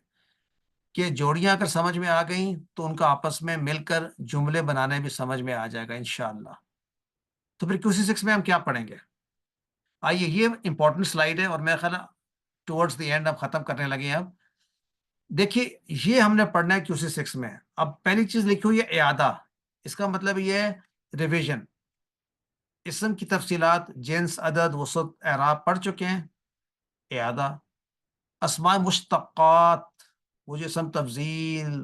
[SPEAKER 1] کہ جوڑیاں اگر سمجھ میں آ گئیں تو ان کا آپس میں مل کر جملے بنانے بھی سمجھ میں آ جائے گا انشاءاللہ. تو پھر QC6 میں ہم کیا پڑھیں گے؟ آئیے، یہ امپورٹنٹ سلائیڈ ہے اور میرا خیال ٹورڈز دی اینڈ اب ختم کرنے لگے ہیں. اب دیکھیے یہ ہم نے پڑھنا ہے QC6 میں. اب پہلی چیز لکھی ہوئی ہے اعادہ. اس کا مطلب یہ ہے ریویژن. اسم کی تفصیلات، جنس، عدد، وسعت، اعراب پڑھ چکے ہیں. اعادہ. اسماء مشتقات، وہ جو اسم تفضیل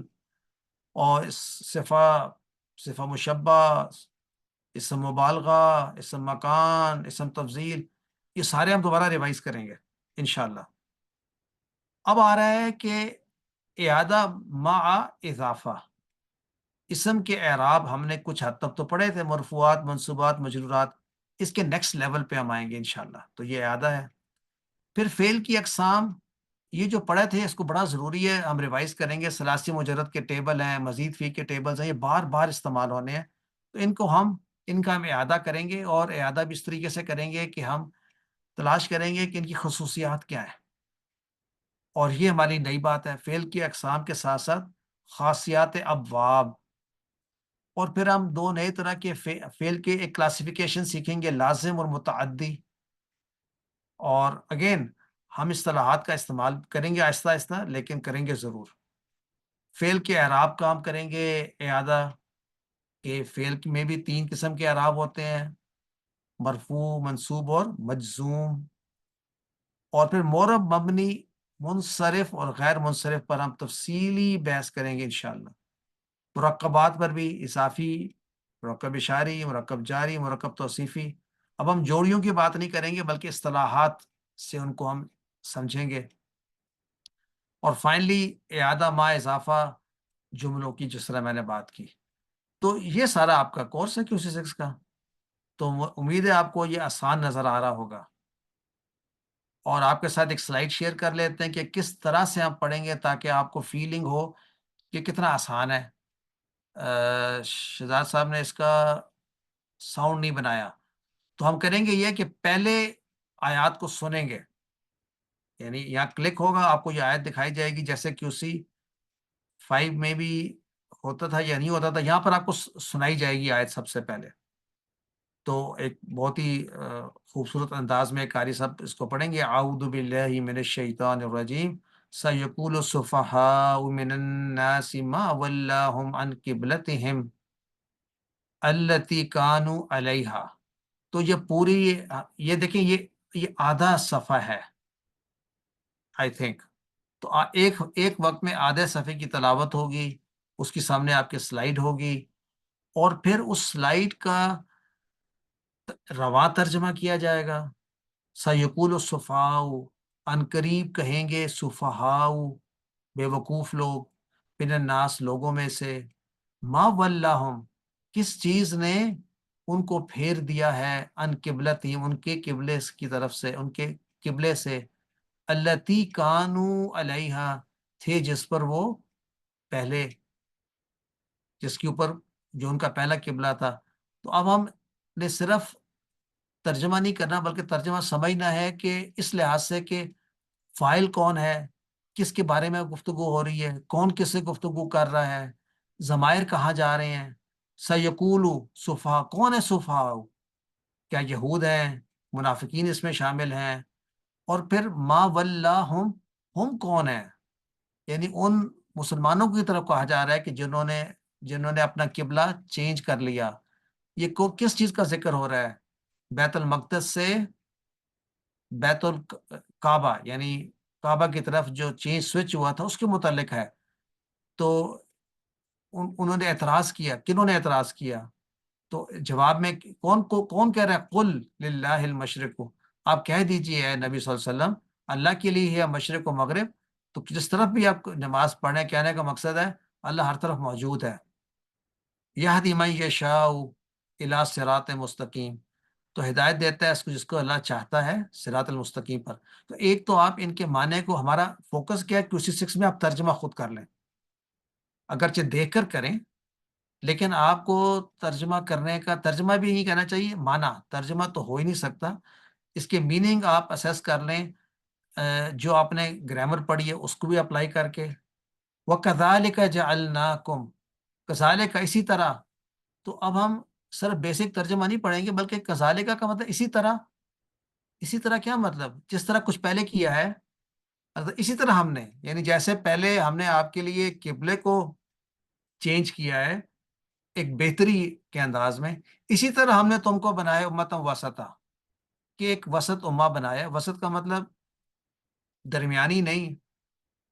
[SPEAKER 1] اور صفہ مشبہ، اسم مبالغہ، اسم مکان، اسم تفضیل، یہ سارے ہم دوبارہ ریوائز کریں گے انشاءاللہ. اب آ رہا ہے کہ اعادہ مع اضافہ، اسم کے اعراب ہم نے کچھ حد تک تو پڑھے تھے، مرفوعات، منصوبات، مجرورات، اس کے نیکسٹ لیول پہ ہم آئیں گے انشاءاللہ، تو یہ اعادہ ہے۔ پھر فعل کی اقسام، یہ جو پڑھے تھے اس کو بڑا ضروری ہے، ہم ریوائز کریں گے، ثلاثی مجرد کے ٹیبل ہیں، مزید فی کے ٹیبلز ہیں، یہ بار بار استعمال ہونے ہیں، تو ان کا ہم اعادہ کریں گے، اور اعادہ بھی اس طریقے سے کریں گے کہ ہم تلاش کریں گے کہ ان کی خصوصیات کیا ہیں، اور یہ ہماری نئی بات ہے، فعل کی اقسام کے ساتھ ساتھ خاصیات ابواب، اور پھر ہم دو نئے طرح کے فعل کے ایک کلاسیفیکیشن سیکھیں گے، لازم اور متعدی، اور اگین ہم اصطلاحات کا استعمال کریں گے آہستہ آہستہ، لیکن کریں گے ضرور۔ فعل کے اعراب کا ہم کریں گے اعادہ، کہ فعل میں بھی 3 قسم کے اعراب ہوتے ہیں، مرفوع، منصوب اور مجزوم، اور پھر معرب، مبنی، منصرف اور غیر منصرف پر ہم تفصیلی بحث کریں گے انشاءاللہ۔ مرکبات پر بھی، اضافی، مرکب اشاری، مرکب جاری، مرکب توصیفی۔ اب ہم جوڑیوں کی بات نہیں کریں گے بلکہ اصطلاحات سے ان کو ہم سمجھیں گے، اور فائنلی اعادہ مع اضافہ جملوں کی، جس طرح میں نے بات کی۔ تو یہ سارا آپ کا کورس ہے QC6 کا، تو امید ہے آپ کو یہ آسان نظر آ رہا ہوگا، اور آپ کے ساتھ ایک سلائیڈ شیئر کر لیتے ہیں کہ کس طرح سے ہم پڑھیں گے تاکہ آپ کو فیلنگ ہو کہ کتنا آسان ہے۔ شہزاد صاحب نے اس کا ساؤنڈ نہیں بنایا، تو ہم کریں گے یہ کہ پہلے آیات کو سنیں گے، یعنی یہاں کلک ہوگا، آپ کو یہ آیت دکھائی جائے گی جیسے QC5 میں بھی ہوتا تھا یا نہیں ہوتا تھا، یہاں پر آپ کو سنائی جائے گی آیت سب سے پہلے، تو ایک بہت ہی خوبصورت انداز میں قاری صاحب اس کو پڑھیں گے۔ اعوذ باللہ من الشیطان الرجیم، سیقول السفہاء من الناس ما ولاہم عن قبلتہم التی کانوا علیہا۔ تو یہ پوری، یہ دیکھیں، یہ آدھا صفحہ ہے آئی تھنک، تو ایک وقت میں آدھے صفحے کی تلاوت ہوگی، اس کی سامنے آپ کے سلائیڈ ہوگی، اور پھر اس سلائیڈ کا رواں ترجمہ کیا جائے گا۔ سیقول السفہاء، عنقریب کہیں گے سفہاء، بے وقوف لوگ، من الناس، لوگوں میں سے، ما ولاہم، کس چیز نے ان کو پھیر دیا ہے، ان قبلتہم، ان کے قبلے کی طرف سے، ان کے قبلے سے، التی کانوا علیہا، تھے جس پر وہ پہلے، جس کے اوپر جو ان کا پہلا قبلہ تھا۔ تو اب ہم نے صرف ترجمہ نہیں کرنا بلکہ ترجمہ سمجھنا ہے کہ اس لحاظ سے کہ فاعل کون ہے، کس کے بارے میں گفتگو ہو رہی ہے، کون کس سے گفتگو کر رہا ہے، ضمائر کہاں جا رہے ہیں۔ سیقول سفہاء، کون ہے سفہاء؟ کیا یہود ہیں، منافقین اس میں شامل ہیں؟ اور پھر ما ولاہم، ہم کون ہیں؟ یعنی ان مسلمانوں کی طرف کہا جا رہا ہے کہ جنہوں نے اپنا قبلہ چینج کر لیا۔ یہ کس چیز کا ذکر ہو رہا ہے؟ بیت المقدس سے بیت الکعبہ، یعنی کعبہ کی طرف جو چینج سوئچ ہوا تھا اس کے متعلق ہے۔ تو انہوں نے اعتراض کیا، کنہوں نے اعتراض کیا؟ تو جواب میں کون کہہ رہا ہے؟ قل للہ المشرق، آپ کہہ دیجیے اے نبی صلی اللہ علیہ وسلم، اللہ کے لیے ہے مشرق و مغرب۔ تو جس طرف بھی آپ نماز پڑھیں، کہنے کا مقصد ہے اللہ ہر طرف موجود ہے۔ یہدی من یشاء الی صراط مستقیم، تو ہدایت دیتا ہے اس کو جس کو اللہ چاہتا ہے صراط المستقیم پر۔ تو ایک تو آپ ان کے معنی کو، ہمارا فوکس کیا ہے QC6 میں، آپ ترجمہ خود کر لیں، اگرچہ دیکھ کر کریں، لیکن آپ کو ترجمہ کرنے کا، ترجمہ بھی نہیں کہنا چاہیے، معنی، ترجمہ تو ہو ہی نہیں سکتا، اس کے میننگ آپ اسیس کر لیں، جو آپ نے گرامر پڑھی ہے اس کو بھی اپلائی کر کے۔ وَكَذَلِكَ جَعَلْنَاكُمْ، کذالک، اسی طرح۔ تو اب ہم صرف بیسک ترجمہ نہیں پڑھیں گے بلکہ کذالک کا مطلب اسی طرح۔ اسی طرح کیا مطلب؟ جس طرح کچھ پہلے کیا ہے اسی طرح ہم نے، یعنی جیسے پہلے ہم نے آپ کے لیے قبلے کو چینج کیا ہے ایک بہتری کے انداز میں، اسی طرح ہم نے تم کو بنایا امتا وسطا، کہ ایک وسط امہ بنایا۔ وسط کا مطلب درمیانی نہیں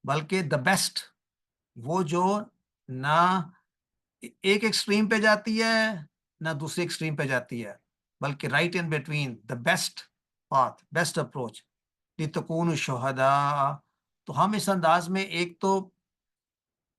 [SPEAKER 1] بلکہ دا بیسٹ، وہ جو نہ ایک ایکسٹریم پہ جاتی ہے نہ دوسری ایکسٹریم پہ جاتی ہے، بلکہ right in between, the best path, best approach, لتکونوا شہداء۔ تو ہم اس انداز میں ایک تو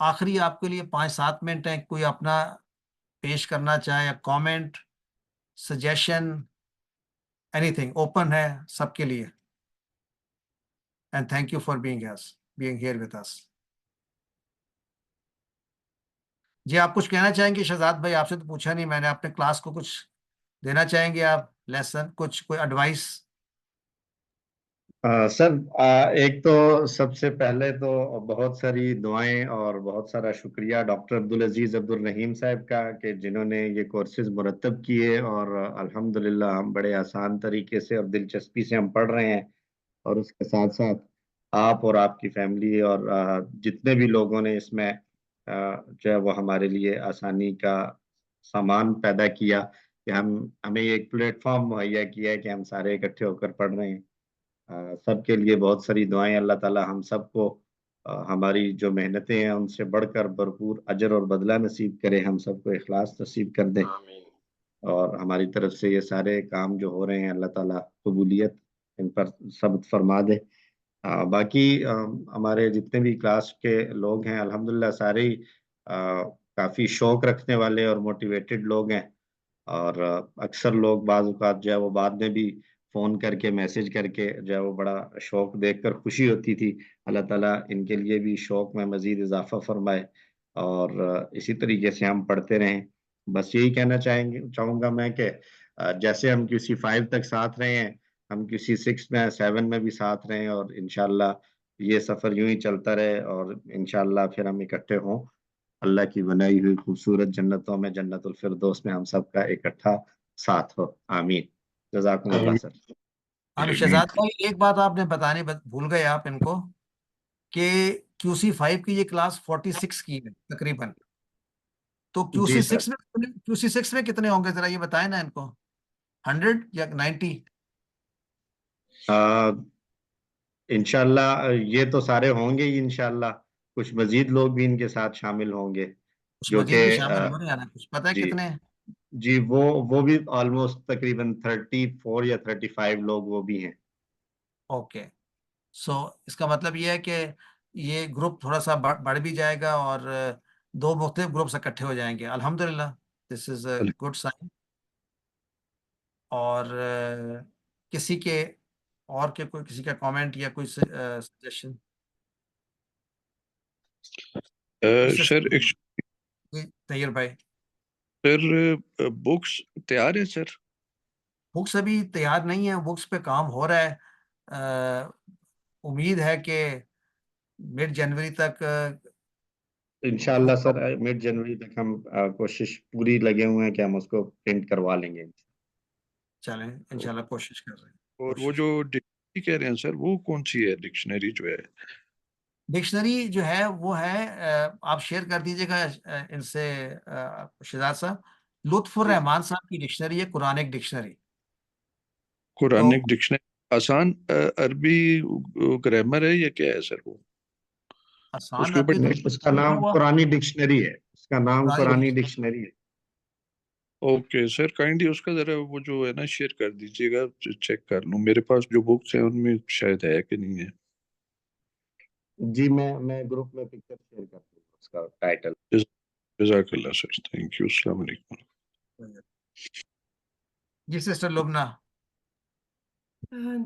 [SPEAKER 1] آخری آپ کے لیے 5-7 منٹ ہیں, کوئی اپنا پیش کرنا چاہے یا comment, suggestion, any thing open ہے سب کے لیے. And thank you for being here with us. جی آپ کچھ کہنا چاہیں گے شہزاد بھائی؟ آپ سے تو پوچھا نہیں میں نے, اپنے کلاس کو کچھ دینا چاہیں گے آپ, لیسن کچھ, کوئی ایڈوائس؟
[SPEAKER 2] سر ایک تو سب سے پہلے تو بہت ساری دعائیں اور بہت سارا شکریہ ڈاکٹر عبدالعزیز عبدالرحیم صاحب کا کہ جنہوں نے یہ کورسز مرتب کیے, اور الحمدللہ ہم بڑے آسان طریقے سے اور دلچسپی سے ہم پڑھ رہے ہیں. اور اس کے ساتھ ساتھ آپ اور آپ کی فیملی اور جتنے بھی لوگوں نے اس میں جو ہے وہ ہمارے لیے آسانی کا سامان پیدا کیا کہ ہمیں ایک پلیٹ فارم مہیا کیا ہے کہ ہم سارے اکٹھے ہو کر پڑھ رہے ہیں. سب کے لیے بہت ساری دعائیں. اللہ تعالی ہم سب کو ہماری جو محنتیں ہیں ان سے بڑھ کر بھرپور اجر اور بدلہ نصیب کرے, ہم سب کو اخلاص نصیب کر دے,
[SPEAKER 6] آمین.
[SPEAKER 2] اور ہماری طرف سے یہ سارے کام جو ہو رہے ہیں اللہ تعالی قبولیت ان پر ثبت فرما دے. باقی ہمارے جتنے بھی کلاس کے لوگ ہیں الحمدللہ سارے ہی کافی شوق رکھنے والے اور موٹیویٹڈ لوگ ہیں, اور اکثر لوگ بعض اوقات جو ہے وہ بعد میں بھی فون کر کے میسج کر کے جو ہے وہ بڑا شوق دیکھ کر خوشی ہوتی تھی. اللہ تعالیٰ ان کے لیے بھی شوق میں مزید اضافہ فرمائے, اور اسی طریقے سے ہم پڑھتے رہیں. بس یہی کہنا چاہوں گا میں کہ جیسے ہم QC 5 تک ساتھ رہے ہیں, ہم QC 6 میں 7 میں بھی ساتھ رہیں, اور انشاءاللہ یہ سفر یوں ہی چلتا رہے, اور انشاءاللہ پھر ہم اکٹھے ہوں اللہ کی بنائی ہوئی خوبصورت جنتوں میں, جنت الفردوس میں ہم سب کا اکٹھا ساتھ ہو. آمین. جزاکم اللہ سر.
[SPEAKER 1] شہزاد بھائی ایک بات آپ نے بتانے بھول گئے آپ ان کو, کہ QC 5 کی یہ کلاس 46 کی ہے تقریباً, تو
[SPEAKER 2] جی سر.
[SPEAKER 1] QC 6 میں کتنے ہوں گے ذرا یہ بتائیں نا ان کو, 100 یا 90؟
[SPEAKER 2] انشاءاللہ یہ تو سارے ہوں گے ہی انشاءاللہ, کچھ مزید لوگ بھی ان کے ساتھ شامل ہوں گے
[SPEAKER 1] کچھ
[SPEAKER 2] جو
[SPEAKER 1] مزید
[SPEAKER 2] کہ
[SPEAKER 1] بھی شامل ہو رہے ہیں, کچھ پتہ ہے
[SPEAKER 2] جی
[SPEAKER 1] کتنے ہیں؟
[SPEAKER 2] جی وہ بھی آلموسٹ تقریباً 34 یا 35 لوگ وہ بھی ہیں.
[SPEAKER 1] اوکے, سو اس کا مطلب یہ ہے کہ یہ گروپ تھوڑا سا بڑھ بھی جائے گا, اور 2 مختلف گروپس اکٹھے ہو جائیں گے. الحمدللہ, دس از اے گڈ سائن. اور کسی کے کسی کا کامنٹ یا کوئی سجیشن؟
[SPEAKER 5] سر ایک
[SPEAKER 1] طاہر بھائی,
[SPEAKER 5] سر بکس تیار ہے سر؟
[SPEAKER 1] بکس ابھی تیار نہیں ہے, بکس پہ کام ہو رہا ہے. امید ہے کہ مڈ جنوری تک
[SPEAKER 2] انشاءاللہ سر مڈ جنوری تک ہم کوشش پوری لگے ہوئے ہیں کہ ہم اس کو پرنٹ کروا لیں گے.
[SPEAKER 1] چلیں انشاءاللہ کوشش کر رہے ہیں.
[SPEAKER 5] اور وہ جو ڈکشنری کہہ رہے ہیں سر, وہ کون سی ہے ڈکشنری جو ہے؟
[SPEAKER 1] ڈکشنری جو ہے وہ ہے, آپ شیئر کر دیجیے گا ان سے شہزاد صاحب, لطف الرحمان صاحب کی ڈکشنری ہے, قرآنک ڈکشنری.
[SPEAKER 5] قرآنک ڈکشنری آسان عربی گرامر ہے یا کیا ہے سر وہ؟
[SPEAKER 1] آسان
[SPEAKER 5] کے اوپر
[SPEAKER 1] عربی
[SPEAKER 2] اس کا نام قرآنی ڈکشنری ہے, اس کا نام قرآنی ڈکشنری ہے.
[SPEAKER 5] اوکے سر, کائنڈلی اس کا ذرا وہ جو ہے نا شیئر کر دیجیے گا, چیک کر لوں. میرے پاس جو بکس ہیں ان میں شاید ہے کہ نہیں ہے.
[SPEAKER 2] جی میں گروپ میں پکچر شیئر کر دوں گا اس کا ٹائٹل.
[SPEAKER 5] جزاک اللہ سر, تھینک یو, السلام علیکم.
[SPEAKER 1] جی سسٹر لبنہ.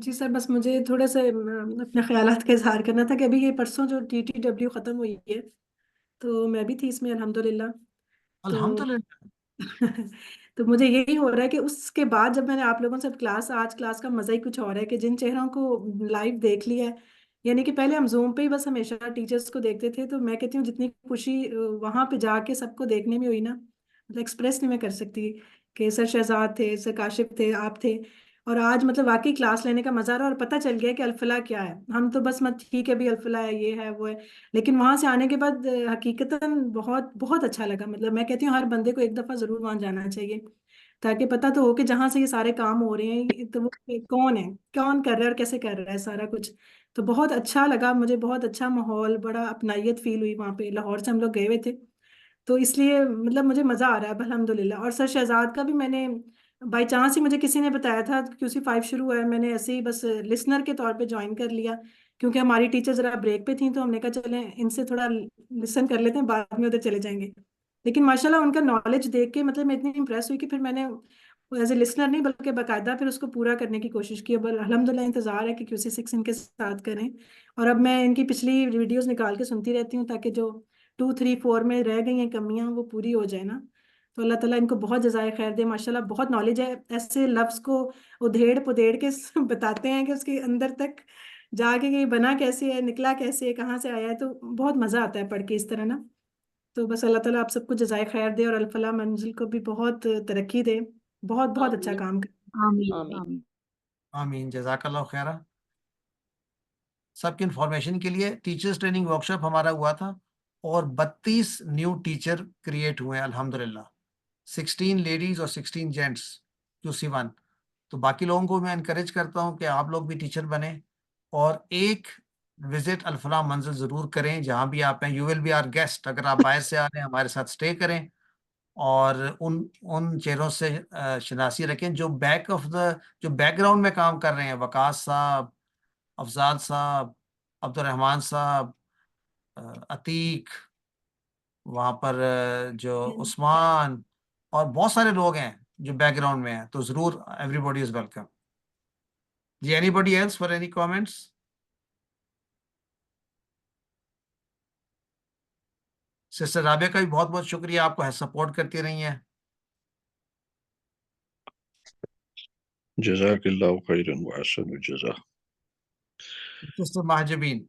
[SPEAKER 3] جی سر, بس مجھے تھوڑا سا اپنے خیالات کا اظہار کرنا تھا کہ ابھی یہ پرسوں جو TTW ختم ہوئی ہے, تو میں بھی تھی اس میں الحمدللہ.
[SPEAKER 1] الحمدللہ.
[SPEAKER 3] تو مجھے یہی ہو رہا ہے کہ اس کے بعد جب میں نے آپ لوگوں سے آج کلاس کا مزہ ہی کچھ اور ہے کہ جن چہروں کو لائیو دیکھ لیا ہے, یعنی کہ پہلے ہم زوم پہ ہی بس ہمیشہ ٹیچرز کو دیکھتے تھے, تو میں کہتی ہوں جتنی خوشی وہاں پہ جا کے سب کو دیکھنے میں ہوئی نا, مطلب ایکسپریس نہیں میں کر سکتی کہ سر شہزاد تھے, سر کاشف تھے, آپ تھے, اور آج مطلب واقعی کلاس لینے کا مزہ آ رہا, اور پتہ چل گیا کہ الفلاح کیا ہے. ہم تو بس ٹھیک ہے بھی الفلاح ہے, یہ ہے وہ ہے, لیکن وہاں سے آنے کے بعد حقیقتاً بہت بہت اچھا لگا. مطلب میں کہتی ہوں ہر بندے کو ایک دفعہ ضرور وہاں جانا چاہیے, تاکہ پتہ تو ہو کہ جہاں سے یہ سارے کام ہو رہے ہیں تو وہ کون ہے, کون کر رہا ہے اور کیسے کر رہا ہے سارا کچھ. تو بہت اچھا لگا مجھے, بہت اچھا ماحول, بڑا اپنائیت فیل ہوئی وہاں پہ. لاہور سے ہم لوگ گئے ہوئے تھے, تو اس لیے مطلب مجھے مزہ آ رہا ہے الحمدللہ. اور سر شہزاد کا بھی میں نے بائی چانس ہی مجھے کسی نے بتایا تھا QC 5 شروع ہوا ہے, میں نے ایسے ہی بس لسنر کے طور پہ جوائن کر لیا کیونکہ ہماری ٹیچر ذرا بریک پہ تھیں تو ہم نے کہا چلیں ان سے تھوڑا لسن کر لیتے ہیں، بعد میں ادھر چلے جائیں گے. لیکن ماشاءاللہ ان کا نالج دیکھ کے مطلب میں اتنی امپریس ہوئی کہ پھر میں نے ایز اے لسنر نہیں بلکہ باقاعدہ پھر اس کو پورا کرنے کی کوشش کی. اب الحمدللہ انتظار ہے کہ QC6 ان کے ساتھ کریں، اور اب میں ان کی پچھلی ویڈیوز نکال کے سنتی رہتی ہوں تاکہ جو 2 3 4 میں رہ گئی ہیں کمیاں وہ پوری ہو جائے نا. تو اللہ تعالیٰ ان کو بہت جزائے خیر دے. ماشاءاللہ بہت نالج ہے، ایسے لفظ کو ادھیڑ پدھیڑ کے بتاتے ہیں کہ اس کے اندر تک جا کے کہ یہ بنا کیسے ہے، نکلا کیسے ہے، کہاں سے آیا ہے. تو بہت مزہ آتا ہے پڑھ کے اس طرح نا. تو بس اللہ تعالیٰ آپ سب کو جزائے خیر دے، اور الفلاح منزل کو بھی بہت ترقی دے. بہت بہت اچھا
[SPEAKER 4] آمین
[SPEAKER 3] کام کرے.
[SPEAKER 7] آمین
[SPEAKER 4] آمین.
[SPEAKER 7] آمین.
[SPEAKER 1] آمین. جزاک اللہ خیرہ. سب کی انفارمیشن کے لیے ٹیچرز ٹریننگ ورکشاپ ہمارا ہوا تھا اور 32 نیو ٹیچر کریٹ ہوئے ہیں الحمدللہ. 16 لیڈیز اور 16 جینٹس QC1. تو باقی لوگوں کو میں انکریج کرتا ہوں کہ آپ لوگ بھی ٹیچر بنیں اور ایک وزٹ الفلاح منزل ضرور کریں جہاں بھی آپ ہیں. You will be our guest. اگر آپ باہر سے آ رہے ہیں ہمارے ساتھ اسٹے کریں اور ان چہروں سے شناسی رکھیں جو جو بیک گراؤنڈ میں کام کر رہے ہیں. وقاص صاحب، افضال صاحب، عبد الرحمان صاحب، عتیق، وہاں پر جو عثمان اور بہت سارے لوگ ہیں جو بیک گراؤنڈ میں ہیں. تو ضرور ایوری باڈی از ویلکم. جی anybody else for any comments? Sister Rabia کا بھی بہت بہت شکریہ، آپ کو سپورٹ کرتی رہی ہیں.
[SPEAKER 5] جزاک اللہ خیرا واحسن الجزاء.
[SPEAKER 1] سسٹر مہاجبین.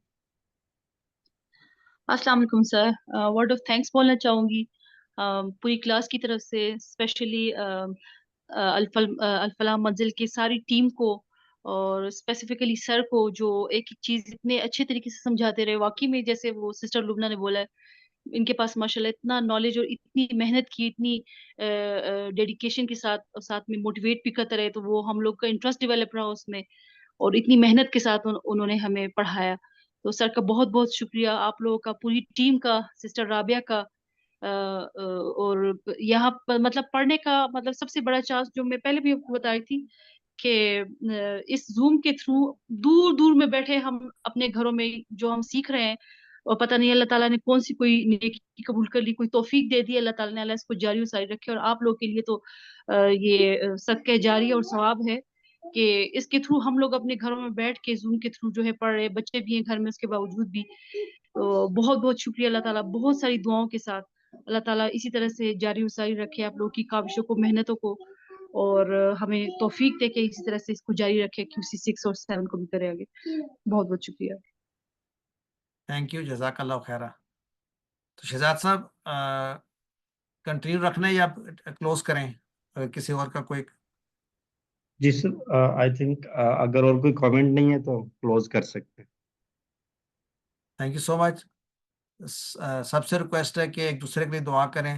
[SPEAKER 7] السلام علیکم سر. ورڈ آف تھینکس بولنا چاہوں گی پوری کلاس کی طرف سے، اسپیشلی الفلاح منزل کی ساری ٹیم کو، اور اسپیسیفکلی سر کو جو ایک ایک چیز اتنے اچھے طریقے سے سمجھاتے رہے. واقعی میں جیسے وہ سسٹر لبنہ نے بولا ہے، ان کے پاس ماشاءاللہ اتنا نالج اور اتنی محنت کی، اتنی ڈیڈیکیشن کے ساتھ میں موٹیویٹ بھی کرتے رہے. تو وہ ہم لوگ کا انٹرسٹ ڈیولپ رہا اس میں، اور اتنی محنت کے ساتھ انہوں نے ہمیں پڑھایا. تو سر کا بہت بہت شکریہ، آپ لوگوں کا، پوری ٹیم کا، سسٹر رابعہ کا. اور یہاں پر مطلب پڑھنے کا مطلب سب سے بڑا چانس جو میں پہلے بھی آپ کو بتائی تھی کہ اس زوم کے تھرو دور دور میں بیٹھے ہم اپنے گھروں میں جو ہم سیکھ رہے ہیں، اور پتہ نہیں اللہ تعالیٰ نے کون سی کوئی نیکی قبول کر لی، کوئی توفیق دے دی اللہ تعالیٰ نے. اللہ اس کو جاری و ساری رکھے. اور آپ لوگ کے لیے تو یہ صدقہ جاری اور ثواب ہے کہ اس کے تھرو ہم لوگ اپنے گھروں میں بیٹھ کے زوم کے تھرو جو ہے پڑھ رہے. بچے بھی ہیں گھر میں اس کے باوجود بھی. تو بہت بہت شکریہ. اللہ تعالیٰ بہت ساری دعاؤں کے ساتھ اللہ تعالیٰ اسی طرح سے جاری و ساری رکھے آپ لوگ کی کاوشوں کو، محنتوں کو، اور ہمیں توفیق دے کے اسی طرح سے اس کو جاری رکھے. QC6 اور 7 کو بھی کرے آگے. بہت بہت شکریہ.
[SPEAKER 1] Thank you. جزاک اللہ خیرہ. تو شہزاد صاحب کنٹینیو رکھنا ہے یا کلوز کریں اگر کسی اور کا کوئی؟
[SPEAKER 2] جی سر، آئی تھنک اگر اور کوئی کامنٹ نہیں ہے تو کلوز کر سکتے ہیں.
[SPEAKER 1] تھینک یو سو مچ. سب سے ریکویسٹ ہے کہ ایک دوسرے کے لیے دعا کریں،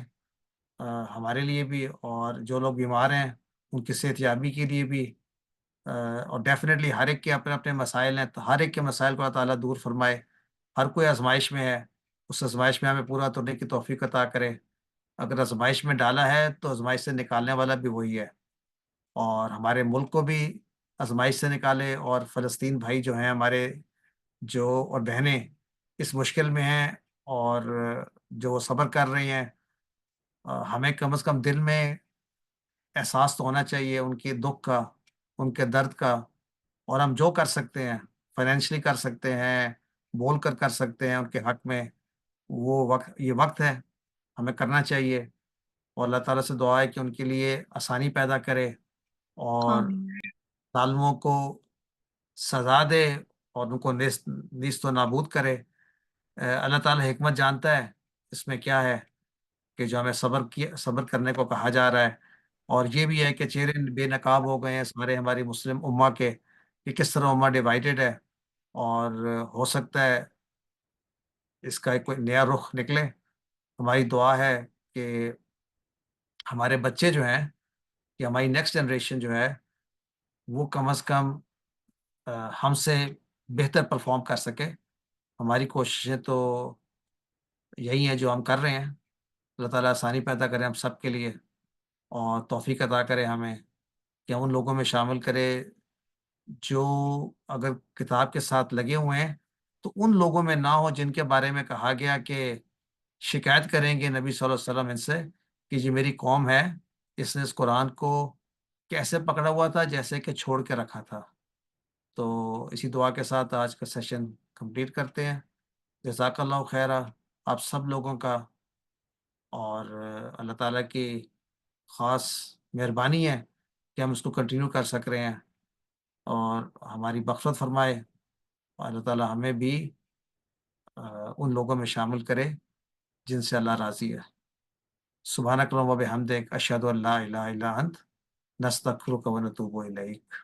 [SPEAKER 1] ہمارے لیے بھی اور جو لوگ بیمار ہیں ان کی صحت یابی کے لیے بھی. اور ڈیفینیٹلی ہر ایک کے اپنے اپنے مسائل ہیں، تو ہر ایک کے مسائل کو اللہ تعالیٰ دور فرمائے. ہر کوئی آزمائش میں ہے، اس آزمائش میں ہمیں پورا توڑنے کی توفیق عطا کرے. اگر آزمائش میں ڈالا ہے تو آزمائش سے نکالنے والا بھی وہی ہے. اور ہمارے ملک کو بھی آزمائش سے نکالے. اور فلسطین بھائی جو ہیں ہمارے اور بہنیں اس مشکل میں ہیں اور جو وہ صبر کر رہی ہیں، ہمیں کم از کم دل میں احساس تو ہونا چاہیے ان کے دکھ کا، ان کے درد کا. اور ہم جو کر سکتے ہیں فائنینشلی کر سکتے ہیں، بول کر سکتے ہیں ان کے حق میں. یہ وقت ہے، ہمیں کرنا چاہیے. اور اللہ تعالیٰ سے دعا ہے کہ ان کے لیے آسانی پیدا کرے اور
[SPEAKER 7] آمین.
[SPEAKER 1] ظالموں کو سزا دے اور ان کو نیست و نابود کرے. اللہ تعالیٰ حکمت جانتا ہے اس میں کیا ہے کہ جو ہمیں صبر کرنے کو کہا جا رہا ہے. اور یہ بھی ہے کہ چہرے بے نقاب ہو گئے ہیں سارے ہماری مسلم امہ کے، کہ کس طرح امہ ڈیوائیڈڈ ہے. اور ہو سکتا ہے اس کا کوئی نیا رخ نکلے. ہماری دعا ہے کہ ہمارے بچے جو ہیں، کہ ہماری نیکسٹ جنریشن جو ہے وہ کم از کم ہم سے بہتر پرفارم کر سکے. ہماری کوششیں تو یہی ہیں جو ہم کر رہے ہیں. اللہ تعالیٰ آسانی پیدا کرے ہم سب کے لیے اور توفیق عطا کرے ہمیں کہ ہم ان لوگوں میں شامل کرے جو اگر کتاب کے ساتھ لگے ہوئے ہیں تو ان لوگوں میں نہ ہو جن کے بارے میں کہا گیا کہ شکایت کریں گے نبی صلی اللہ علیہ وسلم ان سے کہ یہ میری قوم ہے، اس نے اس قرآن کو کیسے پکڑا ہوا تھا جیسے کہ چھوڑ کے رکھا تھا۔ تو اسی دعا کے ساتھ آج کا سیشن کمپلیٹ کرتے ہیں۔ جزاک اللہ خیرہ آپ سب لوگوں کا، اور اللہ تعالیٰ کی خاص مہربانی ہے کہ ہم اس کو کنٹینیو کر سک رہے ہیں، اور ہماری بخشت فرمائے، اور اللہ تعالیٰ ہمیں بھی ان لوگوں میں شامل کرے جن سے اللہ راضی ہے۔ سبحانک اللہم و بحمدک، اشہد ان لا الہ الا انت، نستغفرک و نتوب الیک۔